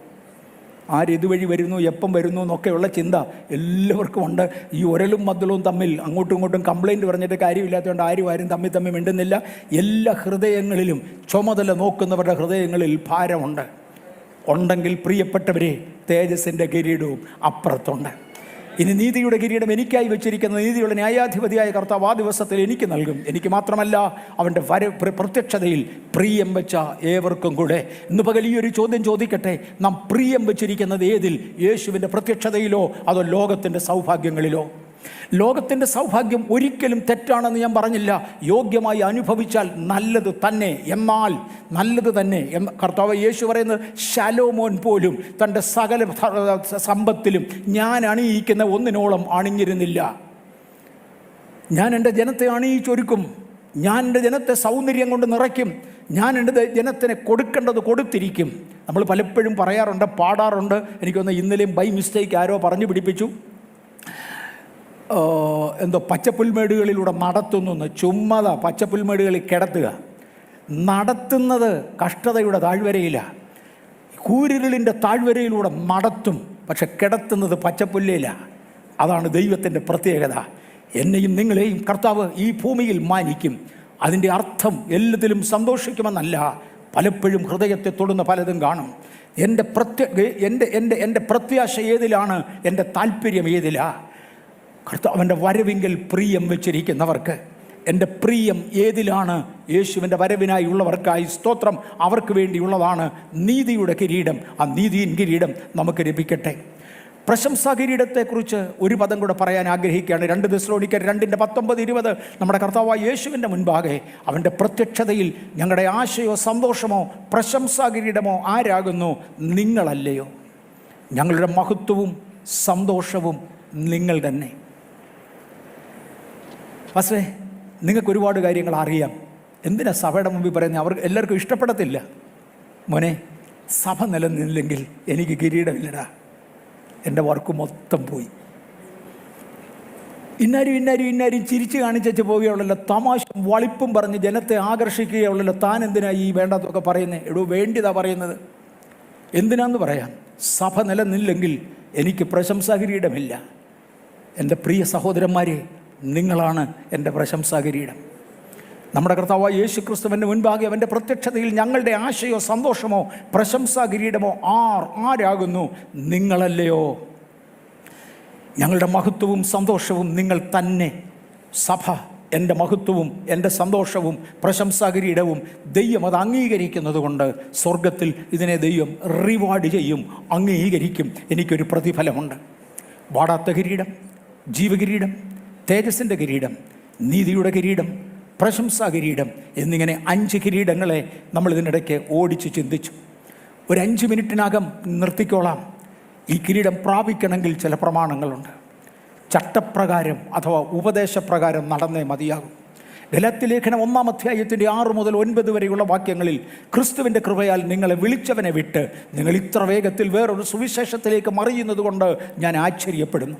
ആരിതുവഴി വരുന്നു, എപ്പം വരുന്നു എന്നൊക്കെയുള്ള ചിന്ത എല്ലാവർക്കും ഉണ്ട്. ഈ ഒരലും മദ്ദളവും തമ്മിൽ അങ്ങോട്ടും ഇങ്ങോട്ടും കംപ്ലൈൻറ്റ് പറഞ്ഞിട്ട് കാര്യമില്ലാത്തതുകൊണ്ട് ആരും തമ്മിൽ മിണ്ടുന്നില്ല. എല്ലാ ഹൃദയങ്ങളിലും ചുമതല നോക്കുന്നവരുടെ ഹൃദയങ്ങളിൽ ഭാരമുണ്ട്. ഉണ്ടെങ്കിൽ പ്രിയപ്പെട്ടവരെ, തേജസ്സിൻ്റെ കിരീടവും അപ്പുറത്തുണ്ട്. ഇനി നീതിയുടെ കിരീടം എനിക്കായി വെച്ചിരിക്കുന്ന നീതിയുള്ള ന്യായാധിപതിയായ കർത്താവ് ആ ദിവസത്തിൽ എനിക്ക് നൽകും. എനിക്ക് മാത്രമല്ല, അവൻ്റെ പ്രത്യക്ഷതയിൽ പ്രിയം വെച്ച ഏവർക്കും കൂടെ. ഇന്ന് പകൽ ഈ ഒരു ചോദ്യം ചോദിക്കട്ടെ: നാം പ്രിയം വെച്ചിരിക്കുന്നത് ഏതിൽ? യേശുവിൻ്റെ പ്രത്യക്ഷതയിലോ അതോ ലോകത്തിൻ്റെ സൗഭാഗ്യങ്ങളിലോ? ലോകത്തിൻ്റെ സൗഭാഗ്യം ഒരിക്കലും തെറ്റാണെന്ന് ഞാൻ പറഞ്ഞില്ല. യോഗ്യമായി അനുഭവിച്ചാൽ നല്ലത് തന്നെ. എന്നാൽ നല്ലത് തന്നെ കർത്താവ് യേശു പറയുന്നത്, ശലോമോൻ പോലും തൻ്റെ സകല സമ്പത്തിലും ഞാൻ അണിയിക്കുന്ന ഒന്നിനോളം അണിഞ്ഞിരുന്നില്ല. ഞാൻ എൻ്റെ ജനത്തെ അണിയിച്ചൊരുക്കും, ഞാൻ എൻ്റെ ജനത്തെ സൗന്ദര്യം കൊണ്ട് നിറയ്ക്കും, ഞാൻ എൻ്റെ ജനത്തിന് കൊടുക്കേണ്ടത് കൊടുത്തിരിക്കും. നമ്മൾ പലപ്പോഴും പറയാറുണ്ട്, പാടാറുണ്ട്. എനിക്കൊന്ന് ഇന്നലെയും ബൈ മിസ്റ്റേക്ക് ആരോ പറഞ്ഞു പിടിപ്പിച്ചു, എന്തോ പച്ചപ്പുൽമേടുകളിലൂടെ നടത്തുന്നു. ചുമ്മാതാ പച്ചപ്പുൽമേടുകളിൽ കിടത്തുക. നടത്തുന്നത് കഷ്ടതയുടെ താഴ്വരയിലാണ്, കൂരിരുളിൻ്റെ താഴ്വരയിലൂടെ നടത്തും. പക്ഷെ കിടത്തുന്നത് പച്ചപ്പുല്ലിലാണ്. അതാണ് ദൈവത്തിൻ്റെ പ്രത്യേകത. എന്നെയും നിങ്ങളെയും കർത്താവ് ഈ ഭൂമിയിൽ മാനിക്കും. അതിൻ്റെ അർത്ഥം എല്ലാത്തിലും സന്തോഷിക്കുമെന്നല്ല. പലപ്പോഴും ഹൃദയത്തെ തൊടുന്ന പലതും കാണും. എൻ്റെ പ്രത്യാശ ഏതിലാണ്? എൻ്റെ താല്പര്യം ഏതിലാണ്? കർത്താവിൻ്റെ വരവിങ്കൽ പ്രിയം വെച്ചിരിക്കുന്നവർക്ക്, എൻ്റെ പ്രിയം ഏതിലാണ്? യേശുവിൻ്റെ വരവിനായി ഉള്ളവർക്കായി സ്തോത്രം. അവർക്ക് വേണ്ടിയുള്ളതാണ് നീതിയുടെ കിരീടം. ആ നീതിയിൻ കിരീടം നമുക്ക് ലഭിക്കട്ടെ. പ്രശംസാ കിരീടത്തെക്കുറിച്ച് ഒരു പദം കൂടെ പറയാൻ ആഗ്രഹിക്കുകയാണ്. 2 തെസ്സലോനിക്കർ 2:19-20 നമ്മുടെ കർത്താവായ യേശുവിൻ്റെ മുൻപാകെ അവൻ്റെ പ്രത്യക്ഷതയിൽ ഞങ്ങളുടെ ആശയോ സന്തോഷമോ പ്രശംസാ കിരീടമോ ആരാകുന്നു? നിങ്ങളല്ലയോ? ഞങ്ങളുടെ മഹത്വവും സന്തോഷവും നിങ്ങൾ തന്നെ. പക്ഷേ നിങ്ങൾക്ക് ഒരുപാട് കാര്യങ്ങൾ അറിയാം. എന്തിനാ സഭയുടെ മുമ്പിൽ പറയുന്നത്? അവർക്ക് എല്ലാവർക്കും ഇഷ്ടപ്പെടത്തില്ല. മോനെ, സഭ നിലനിന്നില്ലെങ്കിൽ എനിക്ക് കിരീടമില്ലടാ, എൻ്റെ വർക്ക് മൊത്തം പോയി. ഇന്നാരും ചിരിച്ച് കാണിച്ചു പോവുകയുള്ളല്ലോ, തമാശ വളിപ്പും പറഞ്ഞ് ജനത്തെ ആകർഷിക്കുകയുള്ളല്ലോ. താൻ എന്തിനാ ഈ വേണ്ടാത്തൊക്കെ പറയുന്നത്? എടോ, വേണ്ടിയതാ പറയുന്നത്. എന്തിനാന്ന് പറയാം. സഭ നിലനിന്നില്ലെങ്കിൽ എനിക്ക് പ്രശംസാ കിരീടമില്ല. എൻ്റെ പ്രിയ സഹോദരന്മാരെ, നിങ്ങളാണ് എൻ്റെ പ്രശംസാ കിരീടം. നമ്മുടെ കർത്താവായ യേശു ക്രിസ്തുവിൻ്റെ മുൻപാകെ അവൻ്റെ പ്രത്യക്ഷതയിൽ ഞങ്ങളുടെ ആശയോ സന്തോഷമോ പ്രശംസാ കിരീടമോ ആരാകുന്നു? നിങ്ങളല്ലയോ? ഞങ്ങളുടെ മഹത്വവും സന്തോഷവും നിങ്ങൾ തന്നെ. സഭ എൻ്റെ മഹത്വവും എൻ്റെ സന്തോഷവും പ്രശംസാ കിരീടവും ദൈവം അത് അംഗീകരിക്കുന്നത് കൊണ്ട് സ്വർഗത്തിൽ ഇതിനെ ദൈവം റിവാർഡ് ചെയ്യും, അംഗീകരിക്കും. എനിക്കൊരു പ്രതിഫലമുണ്ട്. വാടാത്ത കിരീടം, ജീവകിരീടം, തേജസ്സിൻ്റെ കിരീടം, നീതിയുടെ കിരീടം, പ്രശംസാ കിരീടം എന്നിങ്ങനെ 5 കിരീടങ്ങളെ നമ്മൾ ഇതിനിടയ്ക്ക് ഓടിച്ച് ചിന്തിച്ചു. ഒരു 5 മിനിറ്റിനകം നിർത്തിക്കോളാം. ഈ കിരീടം പ്രാപിക്കണമെങ്കിൽ ചില പ്രമാണങ്ങളുണ്ട്. ചട്ടപ്രകാരം അഥവാ ഉപദേശപ്രകാരം നടന്നേ മതിയാകും. ഗലാത്യ ലേഖനം 1-ാം അധ്യായത്തിൻ്റെ 6 മുതൽ 9 വരെയുള്ള വാക്യങ്ങളിൽ ക്രിസ്തുവിൻ്റെ കൃപയാൽ നിങ്ങളെ വിളിച്ചവനെ വിട്ട് നിങ്ങൾ ഇത്ര വേഗത്തിൽ വേറൊരു സുവിശേഷത്തിലേക്ക് മറിയുന്നത് കൊണ്ട് ഞാൻ ആശ്ചര്യപ്പെടുന്നു.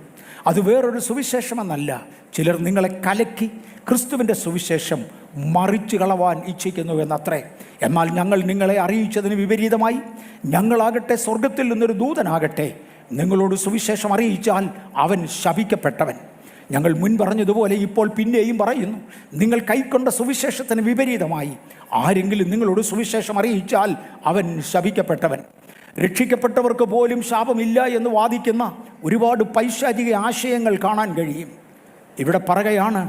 അത് വേറൊരു സുവിശേഷമെന്നല്ല, ചിലർ നിങ്ങളെ കലക്കി ക്രിസ്തുവിൻ്റെ സുവിശേഷം മറിച്ചു കളവാൻ ഇച്ഛിക്കുന്നു എന്നത്രേ. എന്നാൽ ഞങ്ങൾ നിങ്ങളെ അറിയിച്ചതിന് വിപരീതമായി ഞങ്ങളാകട്ടെ സ്വർഗത്തിൽ നിന്നൊരു ദൂതനാകട്ടെ നിങ്ങളോട് സുവിശേഷം അറിയിച്ചാൽ അവൻ ശപിക്കപ്പെട്ടവൻ. ഞങ്ങൾ മുൻ പറഞ്ഞതുപോലെ ഇപ്പോൾ പിന്നെയും പറയുന്നു, നിങ്ങൾ കൈക്കൊണ്ട സുവിശേഷത്തിന് വിപരീതമായി ആരെങ്കിലും നിങ്ങളോട് സുവിശേഷം അറിയിച്ചാൽ അവൻ ശപിക്കപ്പെട്ടവൻ. രക്ഷിക്കപ്പെട്ടവർക്ക് പോലും ശാപമില്ല എന്ന് വാദിക്കുന്ന ഒരുപാട് പൈശാചിക ആശയങ്ങൾ കാണാൻ കഴിയും. ഇവിടെ പറയുകയാണ്,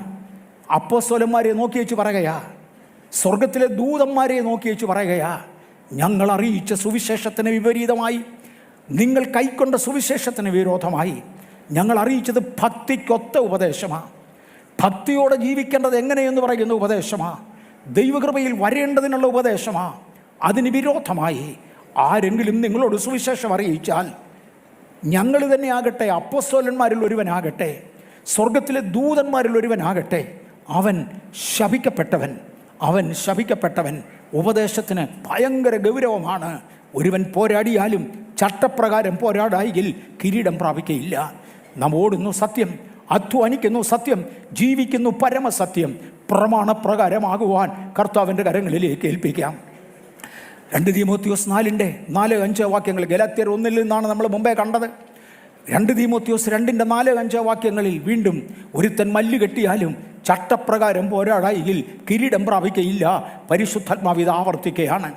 അപ്പോസ്തലന്മാരെ നോക്കി വെച്ച് പറയുകയാ, സ്വർഗത്തിലെ ദൂതന്മാരെ നോക്കി വെച്ച് പറയുകയാ, ഞങ്ങൾ അറിയിച്ച സുവിശേഷത്തിന് വിപരീതമായി, നിങ്ങൾ കൈക്കൊണ്ട സുവിശേഷത്തിന് വിരോധമായി ഞങ്ങൾ അറിയിച്ചത് ഭക്തിക്കൊത്ത ഉപദേശമാണ്. ഭക്തിയോടെ ജീവിക്കേണ്ടത് എങ്ങനെയെന്ന് പറയുന്ന ഉപദേശമാണ്. ദൈവകൃപയിൽ വരേണ്ടതിനുള്ള ഉപദേശമാണ്. അതിന് വിരോധമായി ആരെങ്കിലും നിങ്ങളോട് സുവിശേഷം അറിയിച്ചാൽ, ഞങ്ങൾ തന്നെ ആകട്ടെ, അപ്പോസ്തലന്മാരിൽ ഒരുവനാകട്ടെ, സ്വർഗത്തിലെ ദൂതന്മാരിൽ ഒരുവനാകട്ടെ, അവൻ ശപിക്കപ്പെട്ടവൻ, അവൻ ശപിക്കപ്പെട്ടവൻ. ഉപദേശത്തിന് ഭയങ്കര ഗൗരവമാണ്. ഒരുവൻ പോരാടിയാലും ചട്ടപ്രകാരം പോരാടായെങ്കിൽ കിരീടം പ്രാപിക്കയില്ല. നാം ഓടുന്നു സത്യം, അധ്വാനിക്കുന്നു സത്യം, ജീവിക്കുന്നു പരമസത്യം. പ്രമാണപ്രകാരമാകുവാൻ കർത്താവിൻ്റെ കരങ്ങളിലേക്ക് ഏൽപ്പിക്കാം. 2 തീമോത്തിയോസ് 4:4-5 വാക്യങ്ങൾ, ഗലാത്യർ 1 നിന്നാണ് നമ്മൾ മുമ്പേ കണ്ടത്. 2 തീമോത്തിയോസ് 2:4-5 വാക്യങ്ങളിൽ വീണ്ടും ഒരുത്തൻ മല്ല് കെട്ടിയാലും ചട്ടപ്രകാരം പോരാടായിൽ കിരീടം പ്രാപിക്കയില്ല, പരിശുദ്ധാത്മാവ് ഇത് ആവർത്തിക്കുകയാണ്.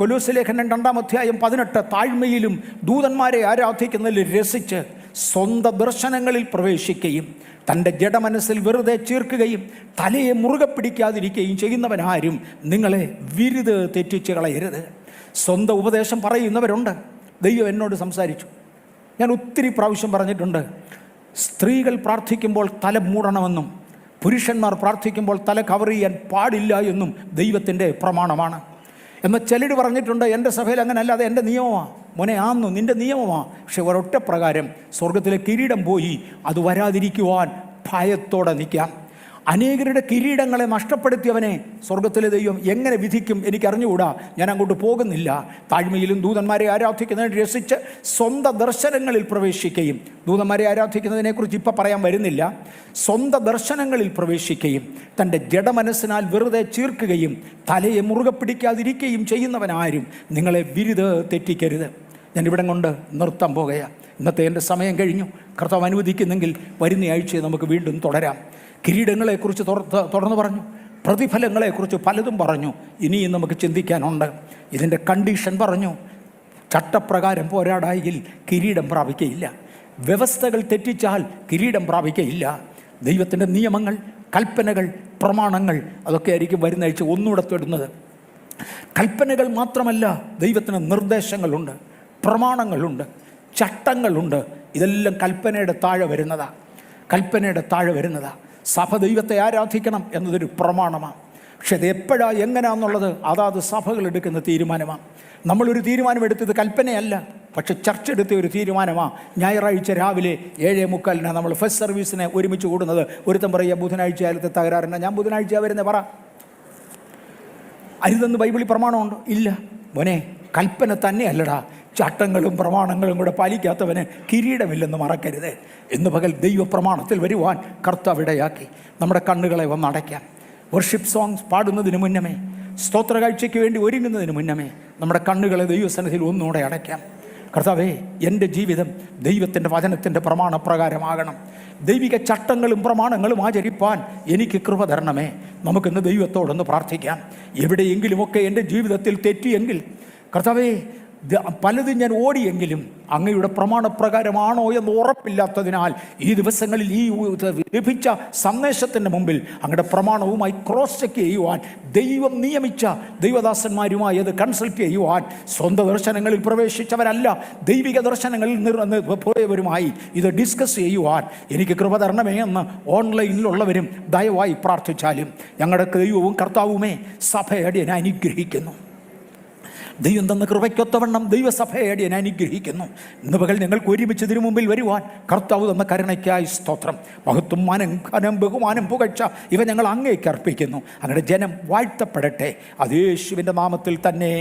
കൊലോസ്യ ലേഖനം 2-18 താഴ്മയിലും ദൂതന്മാരെ ആരാധിക്കുന്നതിൽ രസിച്ച് സ്വന്തം ദർശനങ്ങളിൽ പ്രവേശിക്കുകയും തൻ്റെ ജഡമനസ്സിൽ വെറുതെ ചീർക്കുകയും തലയെ മുറുകെ പിടിക്കാതിരിക്കുകയും ചെയ്യുന്നവനാരും നിങ്ങളെ വിരുത് തെറ്റിച്ച് കളയരുത്. സ്വന്തം ഉപദേശം പറയുന്നവരുണ്ട്. ദൈവം എന്നോട് സംസാരിച്ചു. ഞാൻ ഒത്തിരി പ്രാവശ്യം പറഞ്ഞിട്ടുണ്ട്, സ്ത്രീകൾ പ്രാർത്ഥിക്കുമ്പോൾ തല മൂടണമെന്നും പുരുഷന്മാർ പ്രാർത്ഥിക്കുമ്പോൾ തല കവർ ചെയ്യാൻ പാടില്ല എന്നും ദൈവത്തിൻ്റെ പ്രമാണമാണ്. എന്നാൽ ചിലർ പറഞ്ഞിട്ടുണ്ട്, എൻ്റെ സഭയിൽ അങ്ങനെ അല്ല, അത് എൻ്റെ നിയമമാണ്. മോനെ, ആന്നു നിൻ്റെ നിയമമാണ്. പക്ഷെ ഒരൊറ്റ പ്രകാരം സ്വർഗത്തിലെ കിരീടം പോയി അത് വരാതിരിക്കുവാൻ ഭയത്തോടെ നിൽക്കാം. അനേകരുടെ കിരീടങ്ങളെ നഷ്ടപ്പെടുത്തിയവനെ സ്വർഗത്തിലെ ദൈവം എങ്ങനെ വിധിക്കും എനിക്കറിഞ്ഞുകൂടാ. ഞാൻ അങ്ങോട്ട് പോകുന്നില്ല. താഴ്മയിലും ദൂതന്മാരെ ആരാധിക്കുന്നതിനെ രസിച്ച് സ്വന്തം ദർശനങ്ങളിൽ പ്രവേശിക്കുകയും, ദൂതന്മാരെ ആരാധിക്കുന്നതിനെക്കുറിച്ച് ഇപ്പം പറയാൻ വരുന്നില്ല, സ്വന്തം ദർശനങ്ങളിൽ പ്രവേശിക്കുകയും തൻ്റെ ജഡമനസ്സിനാൽ വെറുതെ ചീർക്കുകയും തലയെ മുറുകെ പിടിക്കാതിരിക്കുകയും ചെയ്യുന്നവനാരും നിങ്ങളെ വിരുത് തെറ്റിക്കരുത്. ഞാൻ ഇവിടെ കൊണ്ട് നിർത്താൻ പോകുകയാണ്. ഇന്നത്തെ എൻ്റെ സമയം കഴിഞ്ഞു. കർത്താവ് അനുവദിക്കുന്നെങ്കിൽ വരുന്ന ആഴ്ചയെ നമുക്ക് വീണ്ടും തുടരാം. കിരീടങ്ങളെക്കുറിച്ച് തുറന്നു പറഞ്ഞു, പ്രതിഫലങ്ങളെക്കുറിച്ച് പലതും പറഞ്ഞു. ഇനിയും നമുക്ക് ചിന്തിക്കാനുണ്ട്. ഇതിൻ്റെ കണ്ടീഷൻ പറഞ്ഞു, ചട്ടപ്രകാരം പോരാടായെങ്കിൽ കിരീടം പ്രാപിക്കയില്ല. വ്യവസ്ഥകൾ തെറ്റിച്ചാൽ കിരീടം പ്രാപിക്കയില്ല. ദൈവത്തിൻ്റെ നിയമങ്ങൾ, കൽപ്പനകൾ, പ്രമാണങ്ങൾ അതൊക്കെ ആയിരിക്കും വരുന്ന ആഴ്ച ഒന്നുകൂടെ തൊടുന്നത്. കൽപ്പനകൾ മാത്രമല്ല, ദൈവത്തിന് നിർദ്ദേശങ്ങളുണ്ട്, പ്രമാണങ്ങളുണ്ട്, ചട്ടങ്ങളുണ്ട്. ഇതെല്ലാം കൽപ്പനയുടെ താഴെ വരുന്നതാണ്. കൽപ്പനയുടെ താഴെ വരുന്നതാണ്. സഭ ദൈവത്തെ ആരാധിക്കണം എന്നതൊരു പ്രമാണമാണ്. പക്ഷെ അത് എപ്പോഴാണ്, എങ്ങനെയാണെന്നുള്ളത് അതാത് സഭകൾ എടുക്കുന്ന തീരുമാനമാണ്. നമ്മളൊരു തീരുമാനമെടുത്തത് കൽപ്പനയല്ല, പക്ഷെ ചർച്ച എടുത്ത ഒരു തീരുമാനമാണ്. ഞായറാഴ്ച രാവിലെ 7:45 നമ്മൾ ഫസ്റ്റ് സർവീസിനെ ഒരുമിച്ച് കൂടുന്നത്. ഒരുത്തം പറയുക, ബുധനാഴ്ച കാലത്തെ തകരാറുണ്ട്, ഞാൻ ബുധനാഴ്ച വരുന്നത് പറ. അരുതെന്ന് ബൈബിളിൽ പ്രമാണമുണ്ടോ? ഇല്ല മോനെ, കൽപ്പന തന്നെയല്ലടാ. ചട്ടങ്ങളും പ്രമാണങ്ങളും കൂടെ പാലിക്കാത്തവന് കിരീടമില്ലെന്ന് മറക്കരുത്. ഇന്ന് പകൽ ദൈവപ്രമാണത്തിൽ വരുവാൻ കർത്താവ് ഇടയാക്കി. നമ്മുടെ കണ്ണുകളെ വന്നടയ്ക്കാം. വർഷിപ്പ് സോങ്സ് പാടുന്നതിന് മുന്നമേ, സ്തോത്ര കാഴ്ചയ്ക്ക് വേണ്ടി ഒരുങ്ങുന്നതിന് മുന്നമേ നമ്മുടെ കണ്ണുകളെ ദൈവസന്നിധിയിൽ ഒന്നുകൂടെ അടയ്ക്കാം. കർത്താവേ, എൻ്റെ ജീവിതം ദൈവത്തിൻ്റെ വചനത്തിൻ്റെ പ്രമാണപ്രകാരമാകണം. ദൈവിക ചട്ടങ്ങളും പ്രമാണങ്ങളും ആചരിപ്പാൻ എനിക്ക് കൃപ തരണമേ. നമുക്കിന്ന് ദൈവത്തോടൊന്ന് പ്രാർത്ഥിക്കാം. എവിടെയെങ്കിലുമൊക്കെ എൻ്റെ ജീവിതത്തിൽ തെറ്റിയെങ്കിൽ കർത്താവേ, പലതും ഞാൻ ഓടിയെങ്കിലും അങ്ങയുടെ പ്രമാണപ്രകാരമാണോ എന്ന് ഉറപ്പില്ലാത്തതിനാൽ ഈ ദിവസങ്ങളിൽ ഈ ലഭിച്ച സന്ദേശത്തിൻ്റെ മുമ്പിൽ അങ്ങയുടെ പ്രമാണവുമായി ക്രോസ് ചെക്ക് ചെയ്യുവാൻ, ദൈവം നിയമിച്ച ദൈവദാസന്മാരുമായി അത് കൺസൾട്ട് ചെയ്യുവാൻ, സ്വന്തം ദർശനങ്ങളിൽ പ്രവേശിച്ചവരല്ല, ദൈവിക ദർശനങ്ങളിൽ പോയവരുമായി ഇത് ഡിസ്കസ് ചെയ്യുവാൻ എനിക്ക് കൃപ തരണമേ എന്ന് ഓൺലൈനിലുള്ളവരും ദയവായി പ്രാർത്ഥിച്ചാലും. ഞങ്ങളുടെ ദൈവവും കർത്താവുമേ, സഭയടി ഞാൻ അനുഗ്രഹിക്കുന്നു. ദൈവം തന്ന കൃപയ്ക്കൊത്തവണ്ണം ദൈവസഭയെ ഞാൻ അനുഗ്രഹിക്കുന്നു. ഇന്ന് പകൽ ഞങ്ങൾക്ക് ഒരുമിച്ച് ഇതിനു മുമ്പിൽ വരുവാൻ കർത്താവ് തന്ന കരുണയ്ക്കായി സ്തോത്രം. മഹത്വം, മാനം, ഘനം, ബഹുമാനം, പുകഴ്ച ഇവ ഞങ്ങൾ അങ്ങേക്ക് അർപ്പിക്കുന്നു. അങ്ങയുടെ ജനം വാഴ്ത്തപ്പെടട്ടെ. അത് യേശുവിൻ്റെ നാമത്തിൽ തന്നെ.